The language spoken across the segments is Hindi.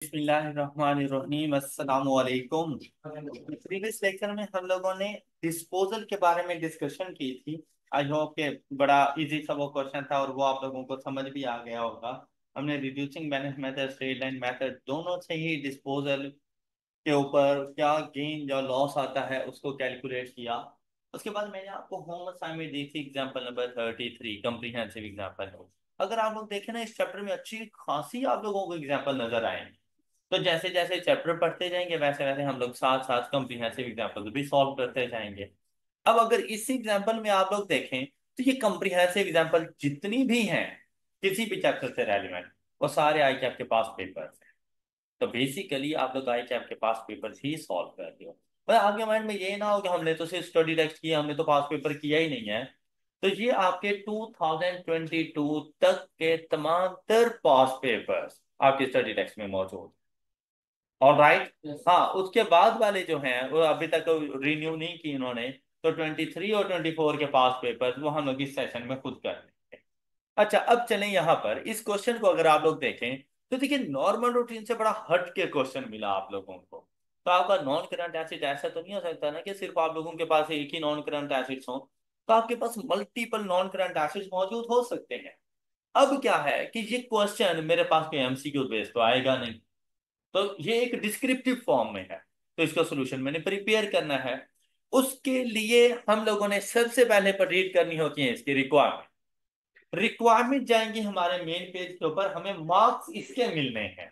बिस्मिल्लाहिर्रहमानिर्रहीम अस्सलामु अलैकुम। प्रीवियस लेक्चर में हम लोगों ने डिस्पोजल के बारे में डिस्कशन की थी। आई होप के बड़ा इजी सा वो क्वेश्चन था और वो आप लोगों को समझ भी आ गया होगा। हमने reducing balance method, straight line method दोनों से ही डिस्पोजल के ऊपर क्या गेन या लॉस आता है उसको कैलकुलेट किया। उसके बाद मैंने आपको होम असाइनमेंट दी थी, एग्जाम्पल नंबर 33, कम्प्रीहेंसिव एग्जाम्पल। अगर आप लोग देखें ना, इस चैप्टर में अच्छी खासी आप लोगों को एग्जाम्पल नजर आएंगे। तो जैसे जैसे चैप्टर पढ़ते जाएंगे वैसे वैसे हम लोग साथ साथ कॉम्प्रिहेंसिव एग्जाम्पल भी सॉल्व करते जाएंगे। अब अगर इस एग्जाम्पल में आप लोग देखें तो ये कॉम्प्रिहेंसिव एग्जाम्पल जितनी भी हैं किसी भी चैप्टर से रेलिवेंट, वो सारे आई कैप के पास पेपर्स हैं। तो बेसिकली आप लोग आई कैप के पास पेपर्स ही सॉल्व कर रहे हो। पर आपके माइंड में ये ना हो कि हमने तो सिर्फ स्टडी टेक्स्ट किया, हमने तो पास पेपर किया ही नहीं है। तो ये आपके 2022 तक के तमाम तर पास पेपर्स आपके स्टडी टेक्स्ट में मौजूद। और राइट, हाँ, उसके बाद वाले जो हैं वो अभी तक रिन्यू नहीं की इन्होंने। तो 23 और 24 के पास पेपर वो हम लोग इस सेशन में खुद कर लेंगे। अच्छा, अब चलें यहाँ पर इस क्वेश्चन को अगर आप लोग देखें तो देखिए नॉर्मल रूटीन से बड़ा हट के क्वेश्चन मिला आप लोगों को। तो आपका नॉन करंट एसिड ऐसा तो नहीं हो सकता ना कि सिर्फ आप लोगों के पास एक ही नॉन करंट एसिड्स हो। तो आपके पास मल्टीपल नॉन करंट एसिड्स मौजूद हो सकते हैं। अब क्या है कि ये क्वेश्चन मेरे पास कोई एमसीक्यू बेस तो आएगा नहीं। तो ये एक डिस्क्रिप्टिव फॉर्म में है। तो इसका सोल्यूशन मैंने प्रिपेयर करना है। उसके लिए हम लोगों ने सबसे पहले पर रीड करनी होती है इसकी रिक्वायरमेंट। रिक्वायरमेंट जाएंगी हमारे मेन पेज के ऊपर, हमें मार्क्स इसके मिलने हैं।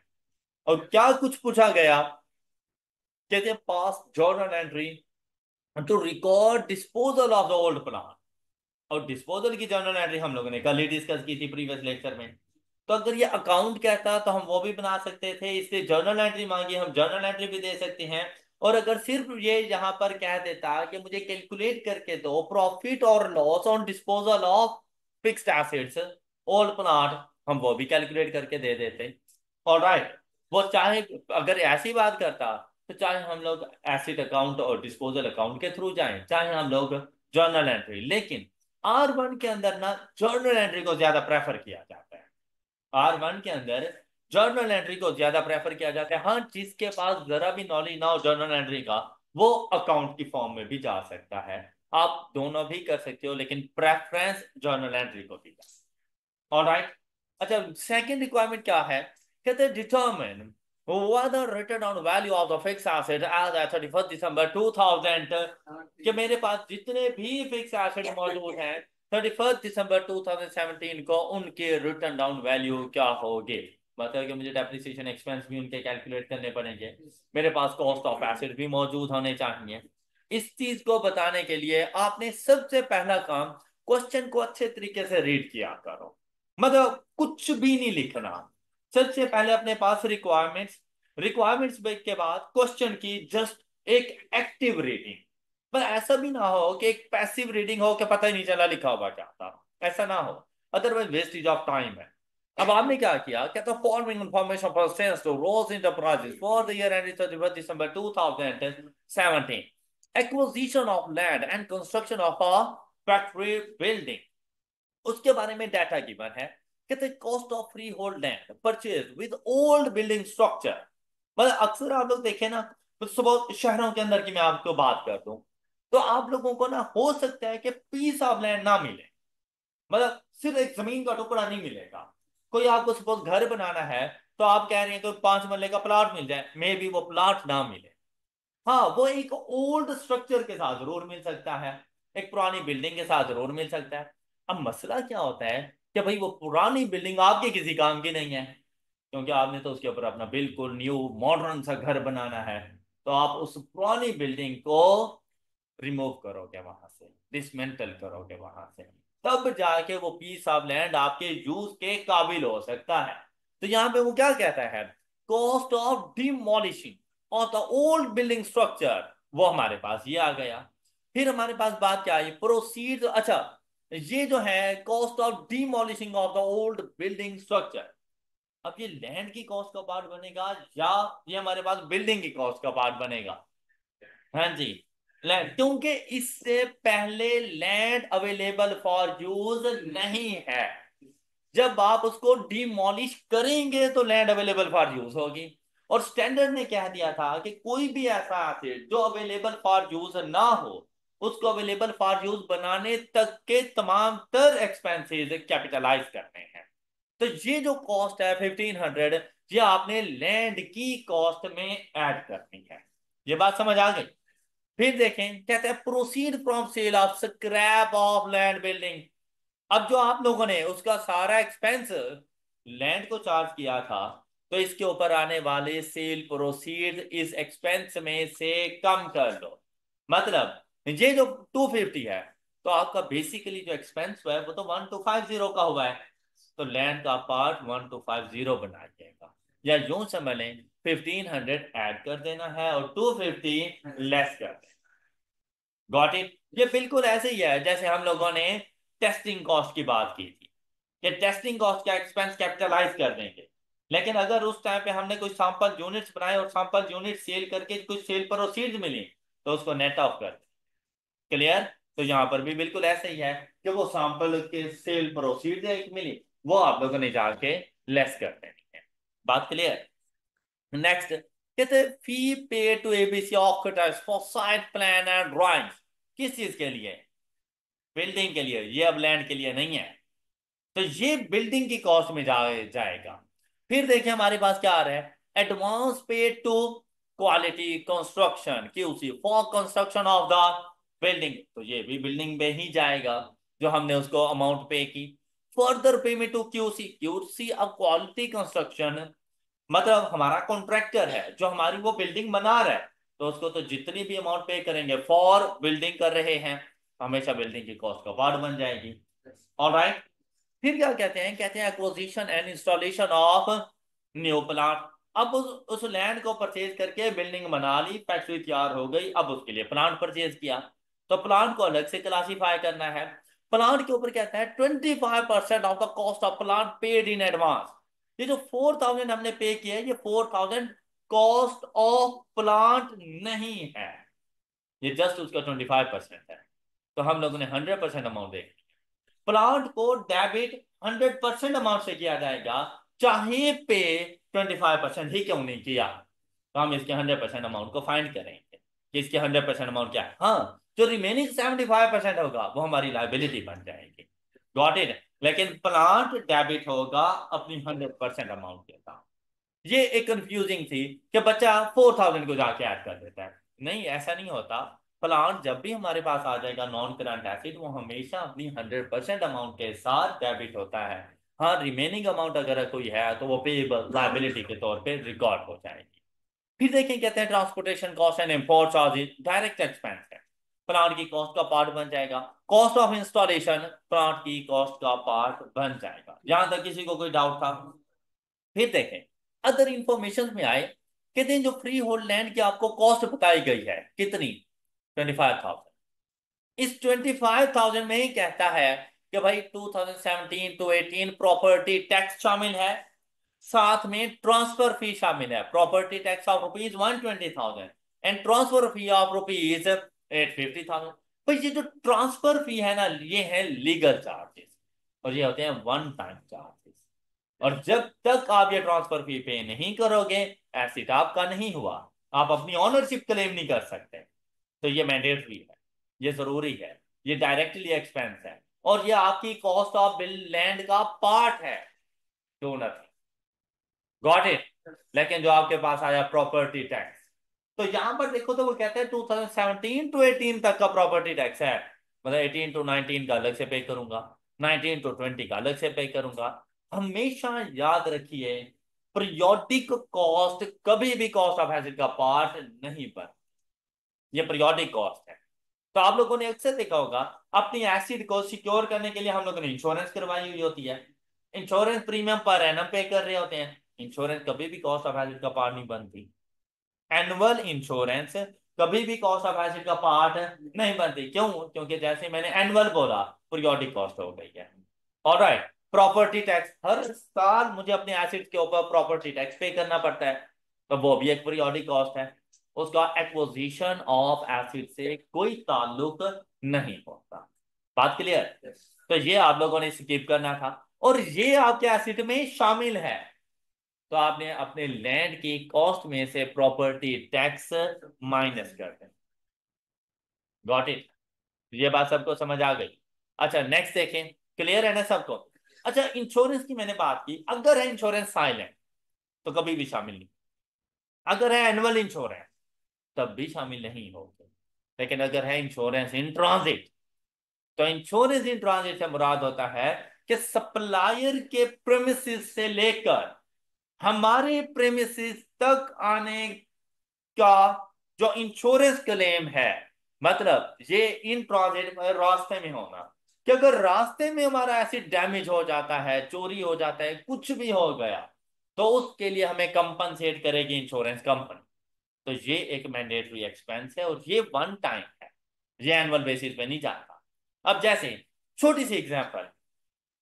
और क्या कुछ पूछा गया, कहते हैं pass journal entry to record disposal of the old plant. और डिस्पोजल की जर्नल एंट्री हम लोगों ने कल ही डिस्कस की थी प्रीवियस लेक्चर में। तो अगर ये अकाउंट कहता तो हम वो भी बना सकते थे, इसलिए जर्नल एंट्री मांगी, हम जर्नल एंट्री भी दे सकते हैं। और अगर सिर्फ ये यहाँ पर कह देता कि मुझे कैलकुलेट करके दो प्रॉफिट और loss on disposal of fixed assets old plant, हम वो भी कैलकुलेट करके दे देते। ऑलराइट, वो चाहे अगर ऐसी बात करता तो चाहे हम लोग एसिड अकाउंट और डिस्पोजल अकाउंट के थ्रू जाएं, चाहे हम लोग जर्नल एंट्री, लेकिन R1 के अंदर ना जर्नल एंट्री को ज्यादा प्रेफर किया जाता है। R1 के अंदर जर्नल एंट्री को ज्यादा प्रेफर किया जाता है। हाँ, जिसके पास जरा भी नॉलेज ना हो जर्नल एंट्री का, वो अकाउंट की फॉर्म में भी जा सकता है। आप दोनों भी कर सकते हो, लेकिन प्रेफरेंस जर्नल एंट्री को दी जाए। ऑलराइट। अच्छा, सेकंड रिक्वायरमेंट क्या है, कहते हैं determine whether written down value of the fixed asset as at 31st December 2000, कि मेरे पास जितने भी फिक्स एसेट मौजूद हैं 31st दिसंबर 2017 को उनके रिटर्न डाउन वैल्यू क्या होगी। मतलब कि मुझे डेप्रिसिएशन एक्सपेंस भी उनके कैलकुलेट करने पड़ेंगे, मेरे पास कॉस्ट ऑफ एसेट भी मौजूद होने चाहिए। इस चीज को बताने के लिए आपने सबसे पहला काम क्वेश्चन को अच्छे तरीके से रीड किया करो। मतलब कुछ भी नहीं लिखना। सबसे पहले अपने पास रिक्वायरमेंट्स, रिक्वायरमेंट्स के बाद क्वेश्चन की जस्ट एक एक्टिव रीडिंग। पर ऐसा भी ना हो कि एक पैसिव रीडिंग हो कि पता ही नहीं चला लिखा हुआ क्या था, ऐसा ना हो, अदरवाइज वेस्टेज ऑफ टाइम है। अब आपने क्या किया, क्या तो following information pertains to Rose enterprises for the year ending 31 December 2017, acquisition of land and construction of a factory building, उसके बारे में डाटा गिवन है। कहते cost of freehold land purchase with old building structure. मतलब अक्सर आप लोग देखें ना, तो सुबह शहरों के अंदर की मैं आपको बात कर दूं, तो आप लोगों को ना हो सकता है कि पीस ऑफ लैंड ना मिले। मतलब सिर्फ एक जमीन का टुकड़ा नहीं मिलेगा। कोई आपको सपोज घर बनाना है, तो आप कह रहे हैं कि 5 मरले का प्लाट मिल जाए, मे बी वो प्लाट ना मिले। हाँ, वो एक ओल्ड स्ट्रक्चर के साथ जरूर मिल सकता है, एक पुरानी बिल्डिंग के साथ जरूर मिल सकता है। अब मसला क्या होता है कि भाई वो पुरानी बिल्डिंग आपके किसी काम की नहीं है, क्योंकि आपने तो उसके ऊपर अपना बिल्कुल न्यू मॉडर्न सा घर बनाना है। तो आप उस पुरानी बिल्डिंग को रिमूव करोगे वहां से, डिसमेंटल करोगे वहां से, तब जाके वो पीस ऑफ लैंड आपके यूज के काबिल हो सकता है। तो यहाँ पे वो क्या कहता है, cost of demolishing of the old building structure, वो हमारे पास ये आ गया। फिर हमारे पास बात क्या आई, प्रोसीड। अच्छा, ये जो है cost of demolishing of the old building structure, अब ये लैंड की कॉस्ट का पार्ट बनेगा या ये हमारे पास बिल्डिंग की कॉस्ट का पार्ट बनेगा। हाँ जी, लैंड, क्योंकि इससे पहले लैंड अवेलेबल फॉर यूज नहीं है। जब आप उसको डिमोलिश करेंगे तो लैंड अवेलेबल फॉर यूज होगी। और स्टैंडर्ड ने कह दिया था कि कोई भी ऐसा एसिड जो अवेलेबल फॉर यूज ना हो, उसको अवेलेबल फॉर यूज बनाने तक के तमाम तर एक्सपेंसेस कैपिटलाइज करने हैं। तो ये जो कॉस्ट है 1500, ये आपने लैंड की कॉस्ट में ऐड करनी है। ये बात समझ आ गई? फिर देखें, कहते हैं proceed from sale of scrap of land building. अब जो आप लोगों ने उसका सारा एक्सपेंस लैंड को चार्ज किया था, तो इसके ऊपर आने वाले सेल प्रोसीड इस एक्सपेंस में से कम कर लो। मतलब ये जो 250 है, तो आपका बेसिकली जो एक्सपेंस हुआ है वो तो 1250 का हुआ है, तो लैंड का पार्ट 1250 बनाइएगा, या यूं समझ लें 1500 ऐड कर देना है और 250 लेस कर देना। Got it? ये बिल्कुल ऐसे ही है जैसे हम लोगों ने टेस्टिंग कॉस्ट की बात की थी कि टेस्टिंग कॉस्ट का एक्सपेंस कैपिटलाइज कर देंगे, लेकिन अगर उस टाइम पे हमने कुछ सैंपल यूनिट्स बनाए और सैंपल यूनिट सेल करके कुछ सेल प्रोसीड्स मिली, तो उसको नेट ऑफ कर। क्लियर? तो यहां पर भी बिल्कुल ऐसे ही है कि वो सैंपल के सेल प्रोसीड एक मिली, वो आप लोगों ने जाके लेस कर देनी है। बात क्लियर? नेक्स्ट, कहते fee pay to ABC architects for site plan and drawing. किस चीज के लिए? बिल्डिंग के लिए। ये अब लैंड के लिए नहीं है, तो ये बिल्डिंग की कॉस्ट में जाएगा। फिर देखिए हमारे पास क्या आ रहा है, advance pay to quality construction QC for construction of the building, तो ये भी बिल्डिंग में ही जाएगा जो हमने उसको अमाउंट पे की। Further payment to QC, QC अब क्वालिटी कंस्ट्रक्शन, मतलब हमारा कॉन्ट्रैक्टर है जो हमारी वो बिल्डिंग बना रहा है, तो उसको तो जितनी भी अमाउंट पे करेंगे फॉर बिल्डिंग कर रहे हैं, हमेशा बिल्डिंग की कॉस्ट का पार्ट बन जाएगी। ऑलराइट। फिर क्या कहते हैं, कहते हैं acquisition and installation of new plant. अब उस लैंड को परचेज करके बिल्डिंग बना ली, फैक्ट्री तैयार हो गई, अब उसके लिए प्लांट परचेज किया, तो प्लांट को अलग से क्लासिफाई करना है। प्लांट के ऊपर कहता है 25% of the cost of plant paid in advance. ये जो 4000 हमने पे किया है, ये 4000 कॉस्ट ऑफ प्लांट नहीं है, ये जस्ट उसका 25% है। तो हम लोगों ने 100% अमाउंट दे, प्लांट को डेबिट 100% अमाउंट से किया जाएगा, चाहे पे 25% ही क्यों नहीं किया। तो हम इसके 100% अमाउंट को फाइंड करेंगे कि इसके 100% अमाउंट क्या है। हाँ, जो रिमेनिंग 75% होगा वो हमारी लाइबिलिटी बन जाएगी। Got it? लेकिन प्लांट डेबिट होगा अपनी 100% अमाउंट के साथ। ये एक कंफ्यूजिंग थी कि बच्चा 4000 को जाके ऐड कर देता है। नहीं, ऐसा नहीं होता। प्लांट जब भी हमारे पास आ जाएगा नॉन करंट एसिड, वो हमेशा अपनी 100% अमाउंट के साथ डेबिट होता है। हाँ, रिमेनिंग अमाउंट अगर कोई है तो वो पेएबल लायबिलिटी के तौर पे रिकॉर्ड हो जाएगी। फिर देखें, कहते हैं transportation cost and import charges direct expense है, प्लांट की कॉस्ट का पार्ट बन जाएगा। कॉस्ट ऑफ इंस्टॉलेशन प्लांट की कॉस्ट का पार्ट बन जाएगा। यहां तक किसी को कोई डाउट था? फिर देखें, अदर इंफॉर्मेशन में आए, कहते हैं जो फ्री होल्ड लैंड की आपको कॉस्ट बताई गई है कितनी, 25,000। इस 25,000 में ही कहता है कि भाई 2017 टू 18 प्रॉपर्टी टैक्स शामिल है, साथ में ट्रांसफर फी शामिल है, property tax of rupees 120,000 and transfer fee of rupees 850,000। भाई ये जो ट्रांसफर फी है ना, ये है लीगल चार्जेस, और ये होते हैं वन टाइम चार्जेस। और जब तक आप ये ट्रांसफर फी पे नहीं करोगे, एसिड आपका नहीं हुआ, आप अपनी ऑनरशिप क्लेम नहीं कर सकते। तो ये मैंडेटरी है, ये जरूरी है, ये डायरेक्टली एक्सपेंस है, और ये आपकी कॉस्ट ऑफ बिल लैंड का पार्ट है, डू नथिंग। Got it? लेकिन जो आपके पास आया प्रॉपर्टी टैक्स, तो यहां पर देखो तो वो कहते हैं 2017 टू 18 तक का प्रॉपर्टी टैक्स है, मतलब 18 टू 19 का अलग से पे करूंगा, 19 टू 20 का अलग से पे करूंगा। हमेशा याद रखिए, पीरियोडिक कॉस्ट कभी भी कॉस्ट ऑफ एसिड का पार्ट नहीं बन, ये पीरियोडिक कॉस्ट है। तो आप लोगों ने अक्सर देखा होगा, अपनी एसिड को सिक्योर करने के लिए हम लोगों ने इंश्योरेंस करवाई हुई होती है, इंश्योरेंस प्रीमियम पर एनम पे कर रहे होते हैं। इंश्योरेंस कभी भी कॉस्ट ऑफ एसिड का पार्ट नहीं बनती, एनुअल इंश्योरेंस कभी भी कॉस्ट ऑफ एसिड का पार्ट नहीं बनती। क्यों? क्योंकि जैसे मैंने एनुअल बोला, पीरियोडिक कॉस्ट हो गई है। ऑलराइट। प्रॉपर्टी टैक्स, हर साल मुझे अपने एसिड के ऊपर प्रॉपर्टी टैक्स पे करना पड़ता है, तो वो भी एक पीरियोडिक कॉस्ट है। उसका एक्विजिशन ऑफ एसिड से कोई ताल्लुक नहीं होता। बात क्लियर? तो ये आप लोगों ने स्किप करना था, और ये आपके एसिड में शामिल है। तो आपने अपने लैंड की कॉस्ट में से प्रॉपर्टी टैक्स माइनस कर दें। Got it? ये बात सबको समझ आ गई? अच्छा नेक्स्ट देखें, क्लियर है ना सबको? अच्छा इंश्योरेंस की मैंने बात की, अगर है इंश्योरेंस साइलेंट तो कभी भी शामिल नहीं, अगर है एनुअल इंश्योरेंस तब भी शामिल नहीं होगा, लेकिन अगर है इंश्योरेंस इन ट्रांजिट, तो इंश्योरेंस इन ट्रांजिट से मुराद होता है कि सप्लायर के प्रेमिसेस से लेकर हमारे प्रेमिसेस तक आने का जो इंश्योरेंस क्लेम है, मतलब ये इन ट्रांजिट में रास्ते में होना, कि अगर रास्ते में हमारा एसिड डैमेज हो जाता है, चोरी हो जाता है, कुछ भी हो गया, तो उसके लिए हमें कंपनसेट करेगी इंश्योरेंस कंपनी। तो ये एक मैंडेटरी एक्सपेंस है और ये वन टाइम है, ये एनुअल बेसिस पे नहीं जाता। अब जैसे छोटी सी एग्जांपल,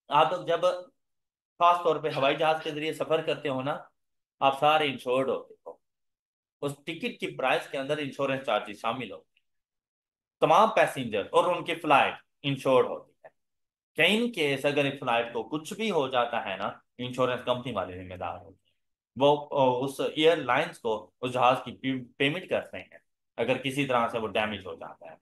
आप लोग जब खास तौर पे हवाई जहाज के जरिए सफर करते हो ना, आप सारे इंश्योर्ड होते हो, उस टिकट की प्राइस के अंदर इंश्योरेंस चार्जेस शामिल होते हैं, तमाम पैसेंजर और उनकी फ्लाइट इंश्योर्ड होती है। क्या इन केस अगर एक फ्लाइट को कुछ भी हो जाता है ना, इंश्योरेंस कंपनी वाले जिम्मेदार होते हैं। वो उस एयरलाइंस को उस जहाज की पेमेंट करते हैं अगर किसी तरह से वो डैमेज हो जाता है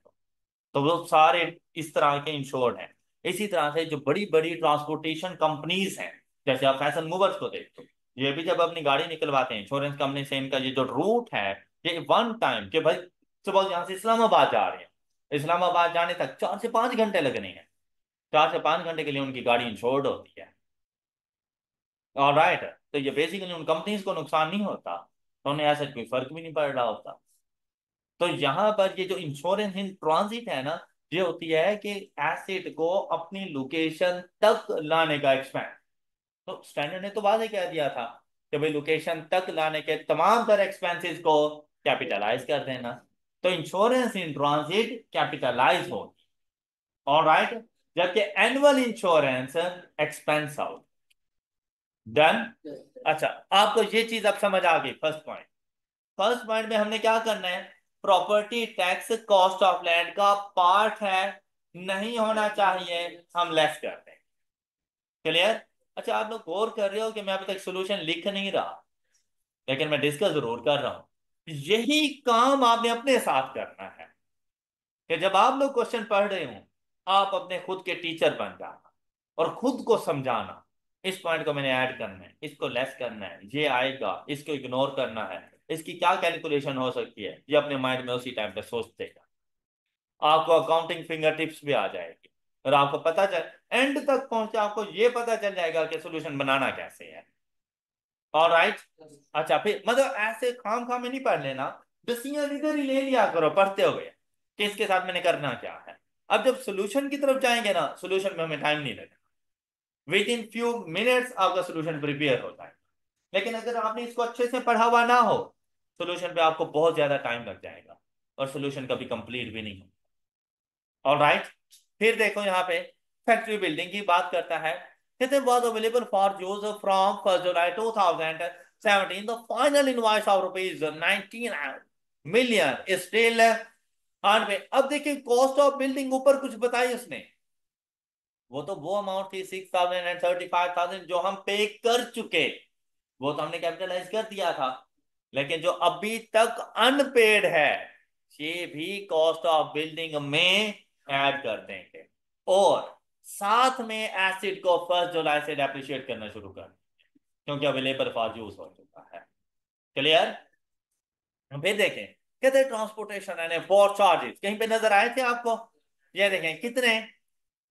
तो वो सारे इस तरह के इंश्योर्ड हैं। इसी तरह से जो बड़ी बड़ी ट्रांसपोर्टेशन कंपनीज हैं, जैसे आप फैशन मूवर्स को देखो, ये भी जब अपनी गाड़ी निकलवाते हैं इंश्योरेंस कंपनी से, इनका ये जो रूट है, ये वन टाइम के भाई, सुबह यहाँ से इस्लामाबाद जा रहे हैं, इस्लामाबाद जाने तक 4 से 5 घंटे लगने हैं, 4 से 5 घंटे के लिए उनकी गाड़ी इंश्योर्ड होती है। ऑलराइट, तो ये बेसिकली उन कंपनीज को नुकसान नहीं होता, तो उन्हें ऐसा कोई फर्क भी नहीं पड़ रहा होता। तो यहां पर ये जो इंश्योरेंस इन ट्रांजिट है ना, ये होती है कि एसेट को अपनी लोकेशन तक लाने का एक्सपेंस। तो स्टैंडर्ड ने तो वादे कह दिया था कि भाई लोकेशन तक लाने के तमाम तरह एक्सपेंसेस को कैपिटलाइज कर देना, तो इंश्योरेंस इन ट्रांजिट कैपिटलाइज हो। ऑलराइट, जबकि annual insurance expense out. Done? अच्छा, आपको ये चीज अब समझ आ गई, फर्स्ट पॉइंट। फर्स्ट पॉइंट में हमने क्या करना है, property tax cost of land का पार्ट है, नहीं होना चाहिए, हम लेस करते हैं। क्लियर? अच्छा आप लोग गौर कर रहे हो कि मैं अभी तक सोल्यूशन लिख नहीं रहा, लेकिन मैं डिस्कस जरूर कर रहा हूं। यही काम आपने अपने साथ करना है, कि जब आप लोग क्वेश्चन पढ़ रहे हो, आप अपने खुद के टीचर बन जाना और खुद को समझाना, इस पॉइंट को मैंने ऐड करना है, इसको लेस करना है, ये आएगा, इसको इग्नोर करना है, इसकी क्या कैलकुलेशन हो सकती है, ये अपने माइंड में उसी टाइम पे सोच देगा। आपको अकाउंटिंग फिंगर टिप्स भी आ जाएगी और आपको पता चल, एंड तक पहुंचे आपको ये पता चल जाएगा कि सोल्यूशन बनाना कैसे है। ऑलराइट? अच्छा फिर मतलब ऐसे खाम खाम में नहीं पढ़ लेना, डिसीजन इधर ही ले लिया करो पढ़ते हुए कि इसके साथ मैंने करना क्या है। अब जब सोल्यूशन की तरफ जाएंगे ना, सोल्यूशन में हमें टाइम नहीं लगेगा, विद इन फ्यू मिनट्स आपका सोल्यूशन प्रिपेयर होता है। लेकिन अगर आपने इसको अच्छे से पढ़ा हुआ ना हो, सोल्यूशन पे आपको बहुत ज्यादा टाइम लग जाएगा और सोल्यूशन कभी कंप्लीट भी नहीं हो। ऑलराइट, फिर देखो यहाँ पे फैक्ट्री बिल्डिंग की बात करता है, कहते was available for use from 1st July 2017, the final invoice of rupees 19 million is still on पे। अब देखिए कॉस्ट ऑफ बिल्डिंग ऊपर कुछ बताई उसने, वो अमाउंट थी 6,035,000 जो हम पे कर चुके, वो तो हमने कैपिटलाइज कर दिया था, लेकिन जो अभी तक अनपेड है, ये भी कॉस्ट ऑफ बिल्डिंग में ऐड कर देंगे, और साथ में एसिड को 1 जुलाई से डेप्रिशिएट करना शुरू कर, क्योंकि अवेलेबल फॉर यूज हो चुका है। क्लियर? फिर देखें, कहते हैं ट्रांसपोर्टेशन एंड इंपोर्ट चार्जेस कहीं पे नजर आए थे आपको? ये देखें कितने,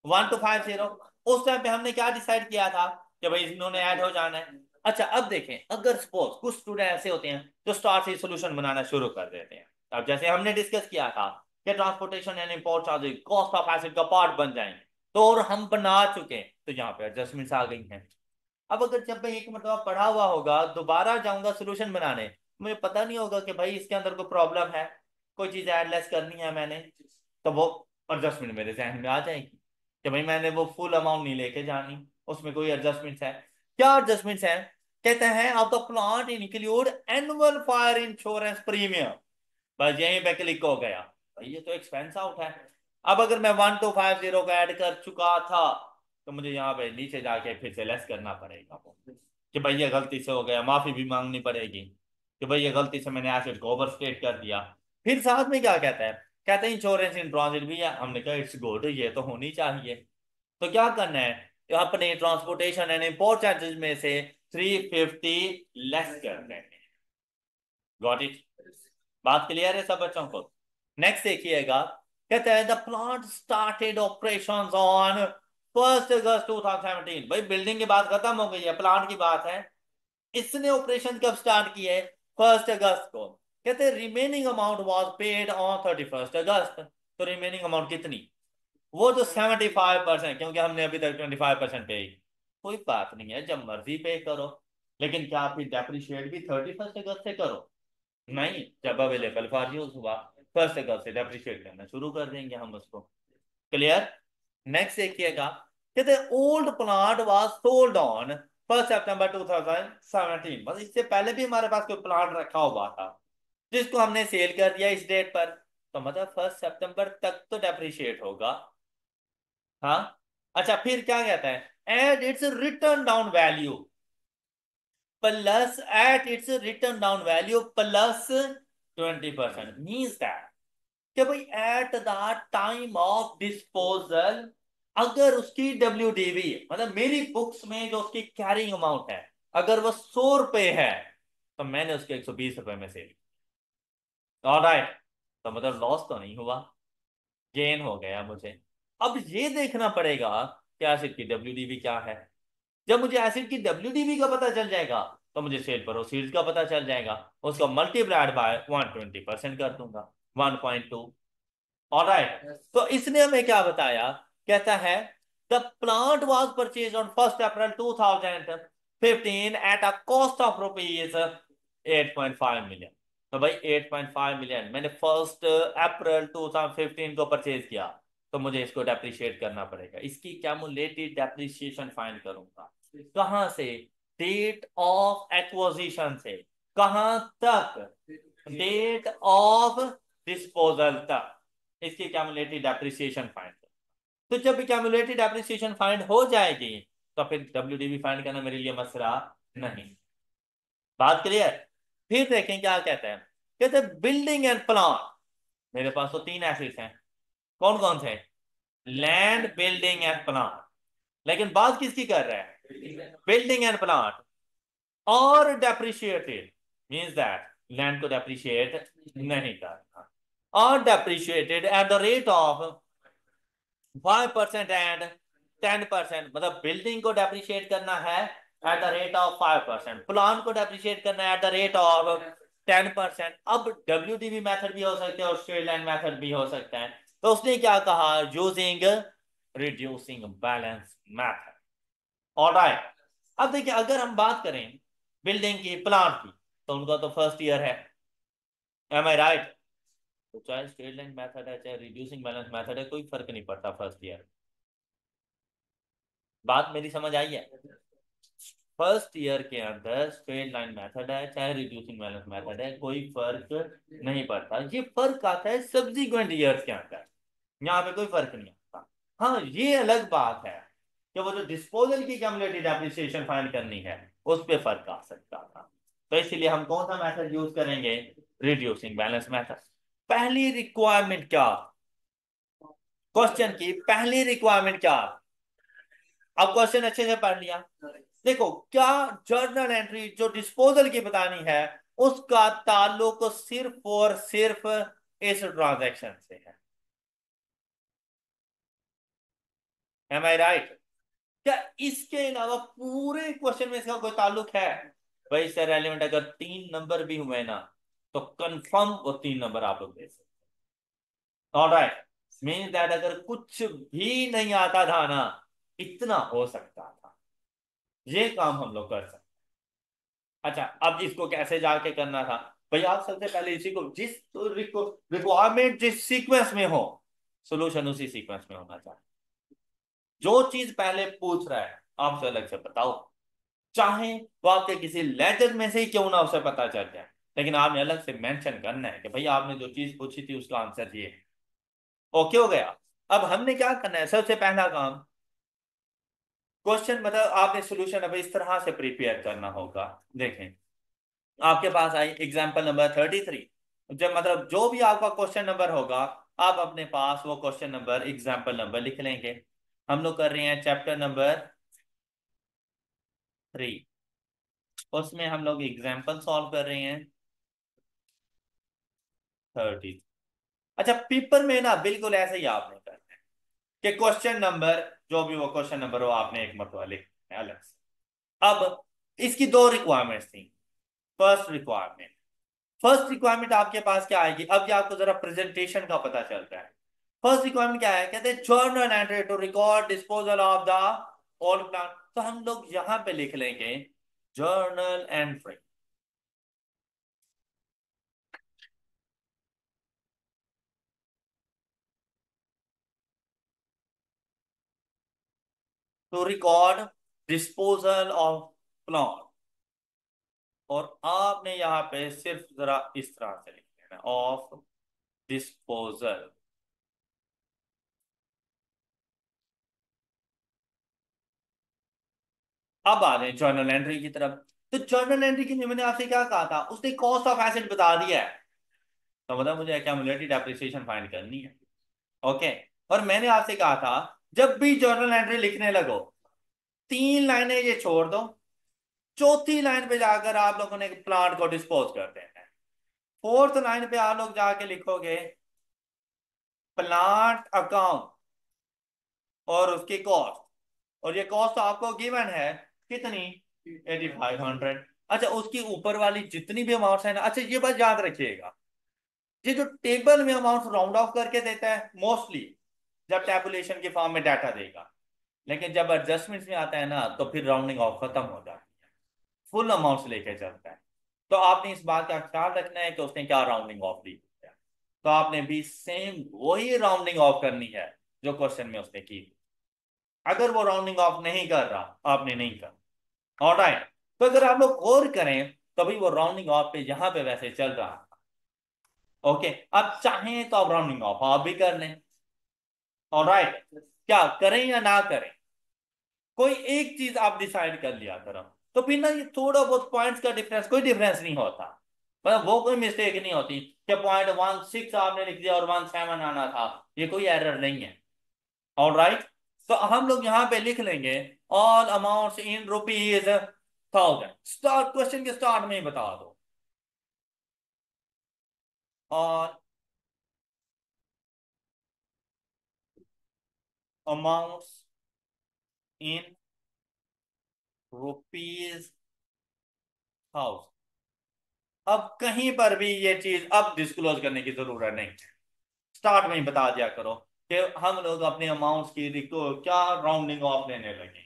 1250। उस टाइम पे हमने क्या डिसाइड किया था कि भाई इन्होंने ऐड हो जाना है। अच्छा अब देखें, अगर सपोज कुछ स्टूडेंट ऐसे होते हैं जो स्टार्ट से सोल्यूशन बनाना शुरू कर देते हैं, अब जैसे हमने डिस्कस किया था कि transportation and import charges cost of acid का पार्ट बन जाएंगे, तो और हम बना चुके हैं, तो यहाँ पे एडजस्टमेंट्स आ गई हैं। अब अगर जब मैं एक मतलब पढ़ा हुआ होगा, दोबारा जाऊंगा सोल्यूशन बनाने, मुझे पता नहीं होगा कि भाई इसके अंदर कोई प्रॉब्लम है, कोई चीज ऐड लेस करनी है मैंने, तो वो एडजस्टमेंट मेरे जहन में आ जाएगी कि भाई मैंने वो फुल अमाउंट नहीं लेके जानी, उसमें कोई एडजस्टमेंट्स है। क्या एडजस्टमेंट्स है? कहते हैं of the plant include annual fire insurance premium, बस यहीं पे क्लिक हो गया, भाई ये तो एक्सपेंस आउट है। अब अगर मैं 1250 का ऐड कर चुका था, तो मुझे यहाँ पे नीचे जाके फिर से लेस करना पड़ेगा वो। कि भाई ये गलती से हो गया, माफी भी मांगनी पड़ेगी कि भाई ये गलती से मैंने एसिड को ओवरस्टेट कर दिया। फिर साथ में क्या कहता है, कहते हैं इंश्योरेंस इन ट्रांजिट भी है। हमने कहा इट्स गुड, ये तो होनी चाहिए। तो क्या करना है, तो अपने ट्रांसपोर्टेशन एंड इंपोर्ट चार्जेस में से 350 लेस कर देंगे। Got it? बात क्लियर है सब बच्चों को? नेक्स्ट देखिएगा, कहते हैं the plant started operations on 1 अगस्त 2017। भाई बिल्डिंग की बात खत्म हो गई है, प्लांट की बात है। इसने ऑपरेशन कब स्टार्ट किए? 1 अगस्त को। कहते हैं remaining amount was paid on 31 अगस्त। तो रिमेनिंग अमाउंट कितनी? वो जो 75%, क्योंकि हमने अभी तक 25% पे। कोई बात नहीं है, जब मर्जी पे करो। लेकिन क्या आप डेप्रिशिएट भी 31 अगस्त से करो? नहीं, जब अवेलेबल फॉर यूज हुआ 1 अगस्त से डेप्रिशिएट करना शुरू कर देंगे हम उसको। क्लियर? नेक्स्ट देखिएगा, कहते old plant was sold on 1 सितंबर 2017। बस इससे पहले भी हमारे पास कोई प्लांट रखा हुआ था जिसको हमने सेल कर दिया इस डेट पर। तो मतलब 1 सितंबर तक तो डेप्रिशिएट होगा। हाँ। अच्छा, फिर क्या कहता है, at its return down value plus, at its return down value plus 20%। Means that कि भाई at the time of disposal, अगर उसकी WDV, मतलब मेरी बुक्स में जो उसकी कैरिंग अमाउंट है, अगर वो 100 रुपए है, तो मैंने उसके 120 रुपए में सेल। ऑलराइट? तो मतलब लॉस तो नहीं हुआ, गेन हो गया मुझे। अब ये देखना पड़ेगा कि एसिड की WDV क्या है। जब मुझे एसिड की WDV का पता चल जाएगा, तो मुझे सेल प्रोसीड्स का पता चल जाएगा। उसको मल्टीप्लाइड बाय 120% कर दूंगा, 1.2। ऑलराइट? तो इसने हमें क्या बताया, कहता है the plant was purchase on 1 April 2015 at a cost of rupees 8.5 million. तो भाई 8.5 मिलियन मैंने 1 अप्रैल 2015 को परचेज किया, तो मुझे इसको डेप्रिशिएट करना पड़ेगा। इसकी कैमुलेटेड डेप्रिशिएशन फाइंड करूंगा कहां से? डेट ऑफ एक्विजिशन से। कहां तक? डेट ऑफ डिस्पोजल तक। इसकी कैमुलेटेड डेप्रिसिएशन फाइंड करो। तो जब कैमुलेटेड डेप्रिसिएशन फाइंड हो जाएगी, तो फिर WDV फाइंड करना मेरे लिए मसला नहीं। बात क्लियर? फिर देखें क्या कहते हैं, कहते हैं बिल्डिंग एंड प्लांट। मेरे पास तो 3 एसेट्स हैं। कौन कौन से? Land, building and plant. लेकिन बात किसकी कर रहे हैं? Building and plant. और डेप्रिशिएटेड मीन्स दैट लैंड को डेप्रिशिएट नहीं करना। और depreciated at the rate of 5% and 10%। मतलब बिल्डिंग को डेप्रिशिएट करना है at the rate of 5%, plan को डेप्रिशिएट करना है एट द रेट ऑफ 10%। अब WDV मेथड भी हो सकता है और स्ट्रेट लाइन मेथड भी हो सकता है। तो उसने क्या कहा, using reducing balance method. Alright? अब देखिए, अगर हम बात करें बिल्डिंग की, प्लांट की, तो उनका तो फर्स्ट ईयर है। एम आई राइट? तो चाहे स्ट्रेट लाइन मेथड है चाहे रिड्यूसिंग बैलेंस मेथड है, कोई फर्क नहीं पड़ता फर्स्ट ईयर। बात मेरी समझ आई है? फर्स्ट ईयर के अंदर स्ट्रेट लाइन मेथड है चाहे रिड्यूसिंग बैलेंस मेथड है, कोई फर्क नहीं पड़ता। ये फर्क आता है सब्सिक्वेंट ईयर्स के अंदर, यहाँ पे कोई फर्क नहीं आता। हाँ, ये अलग बात है कि वो जो डिस्पोजल की क्यूमुलेटिव डेप्रिसिएशन फाइंड करनी है, उस पे फर्क आ सकता था। तो इसलिए हम कौन सा मेथड यूज करेंगे? Reducing balance method. पहली रिक्वायरमेंट क्या, क्वेश्चन की पहली रिक्वायरमेंट क्या? अब क्वेश्चन अच्छे से पढ़ लिया। देखो, क्या जर्नल एंट्री जो डिस्पोजल की बतानी है, उसका ताल्लुक सिर्फ और सिर्फ इस ट्रांजैक्शन से है। एम आई राइट? क्या इसके अलावा पूरे क्वेश्चन में इसका कोई ताल्लुक है? भाई इससे रेलिवेंट अगर 3 नंबर भी हुए ना, तो कंफर्म वो 3 नंबर आप लोग दे सकते। ऑलराइट? मीन दैट अगर कुछ भी नहीं आता था ना, इतना हो सकता था, ये काम हम लोग कर सकते। अच्छा, अब इसको कैसे जाके करना था? भाई आप सबसे पहले इसी को, जिस रिक्वायरमेंट जिस सीक्वेंस में हो, सॉल्यूशन उसी सीक्वेंस में होना चाहिए। जो चीज पहले पूछ रहा है आपसे अलग से बताओ, चाहे वो आपके किसी लेटर में से ही क्यों ना उसे पता चल जाए, लेकिन आपने अलग से मेंशन करना है कि भाई आपने जो चीज पूछी थी उसका आंसर ये है। ओके हो गया? अब हमने क्या करना है, सबसे पहला काम, क्वेश्चन मतलब आपने सोल्यूशन अब इस तरह से प्रिपेयर करना होगा। देखें, आपके पास आई एग्जाम्पल नंबर 33। जब मतलब जो भी आपका क्वेश्चन नंबर होगा, आप अपने पास वो क्वेश्चन नंबर एग्जाम्पल नंबर लिख लेंगे। हम लोग कर रहे हैं चैप्टर नंबर 3, उसमें हम लोग एग्जाम्पल सॉल्व कर रहे हैं 30। अच्छा, पेपर में ना बिल्कुल ऐसे ही आपने करना है कि क्वेश्चन नंबर, जो भी वो क्वेश्चन नंबर हो, आपने एक मरतबा लिखना है अलग से। अब इसकी दो रिक्वायरमेंट्स थी। फर्स्ट रिक्वायरमेंट फर्स्ट रिक्वायरमेंट आपके पास क्या आएगी, अब ये आपको जरा प्रेजेंटेशन का पता चल रहा है। फर्स्ट रिक्वायरमेंट क्या है, कहते हैं journal entry to record disposal of the old plant. तो हम लोग यहां पे लिख लेंगे journal entry to record disposal of plant. और आपने यहाँ पे सिर्फ जरा इस तरह से लिख लेना ऑफ डिस्पोजल। अब आ रहे हैं जर्नल एंट्री की तरफ। तो जर्नल एंट्री के लिए मैंने आपसे क्या कहा था, उसने कॉस्ट ऑफ एसेट बता दिया है। तो मतलब मुझे एक्यूमुलेटेड डेप्रिसिएशन फाइंड करनी है। ओके। और मैंने आपसे कहा था, जब भी जर्नल एंट्री लिखने लगो, 3 लाइनें ये छोड़ दो, चौथी लाइन पे जाकर आप लोगों ने प्लांट को डिस्पोज कर देना है। फोर्थ लाइन पे आप लोग जाके लिखोगे प्लांट अकाउंट और उसकी कॉस्ट। और ये कॉस्ट आपको गिवन है कितनी, 8500। अच्छा, उसकी ऊपर वाली जितनी भी अमाउंट्स है ना, अच्छा ये बात याद रखिएगा, ये जो टेबल में अमाउंट राउंड ऑफ करके देता है मोस्टली, जब टैबुलेशन के फॉर्म में डाटा देगा, लेकिन जब एडजस्टमेंट्स में आता है ना, तो फिर राउंडिंग ऑफ खत्म हो जाती है, फुल अमाउंट्स लेके चलता है। तो आपने इस बात का ख्याल रखना है कि उसने क्या राउंडिंग ऑफ दी है। तो आपने भी सेम वही राउंडिंग ऑफ करनी है जो क्वेश्चन में उसने की। अगर वो राउंडिंग ऑफ नहीं कर रहा, आपने नहीं करना। ऑलराइट। तो अगर आप लोग और करें, तभी वो राउंडिंग ऑफ पे यहां पे वैसे चल रहा है। ओके। अब चाहें तो आप राउंडिंग ऑफ आप भी कर लें। ऑलराइट। क्या करें या ना करें, कोई एक चीज आप डिसाइड कर लिया करो। तो फिर ना ये थोड़ा बहुत पॉइंट्स का डिफरेंस, कोई डिफरेंस नहीं होता, मतलब वो कोई मिस्टेक नहीं होती कि .16 आपने लिख दिया और 17 आना था। ये कोई एरर नहीं है। ऑलराइट। तो हम लोग यहाँ पे लिख लेंगे all amounts in rupees 1000। Start, question के स्टार्ट में ही बता दो ऑल अमाउंट्स इन रुपीज 1000। अब कहीं पर भी ये चीज अब डिस्क्लोज करने की जरूरत नहीं है, स्टार्ट में ही बता दिया करो कि हम लोग अपने अमाउंट्स की क्या राउंडिंग ऑफ लेने लगे।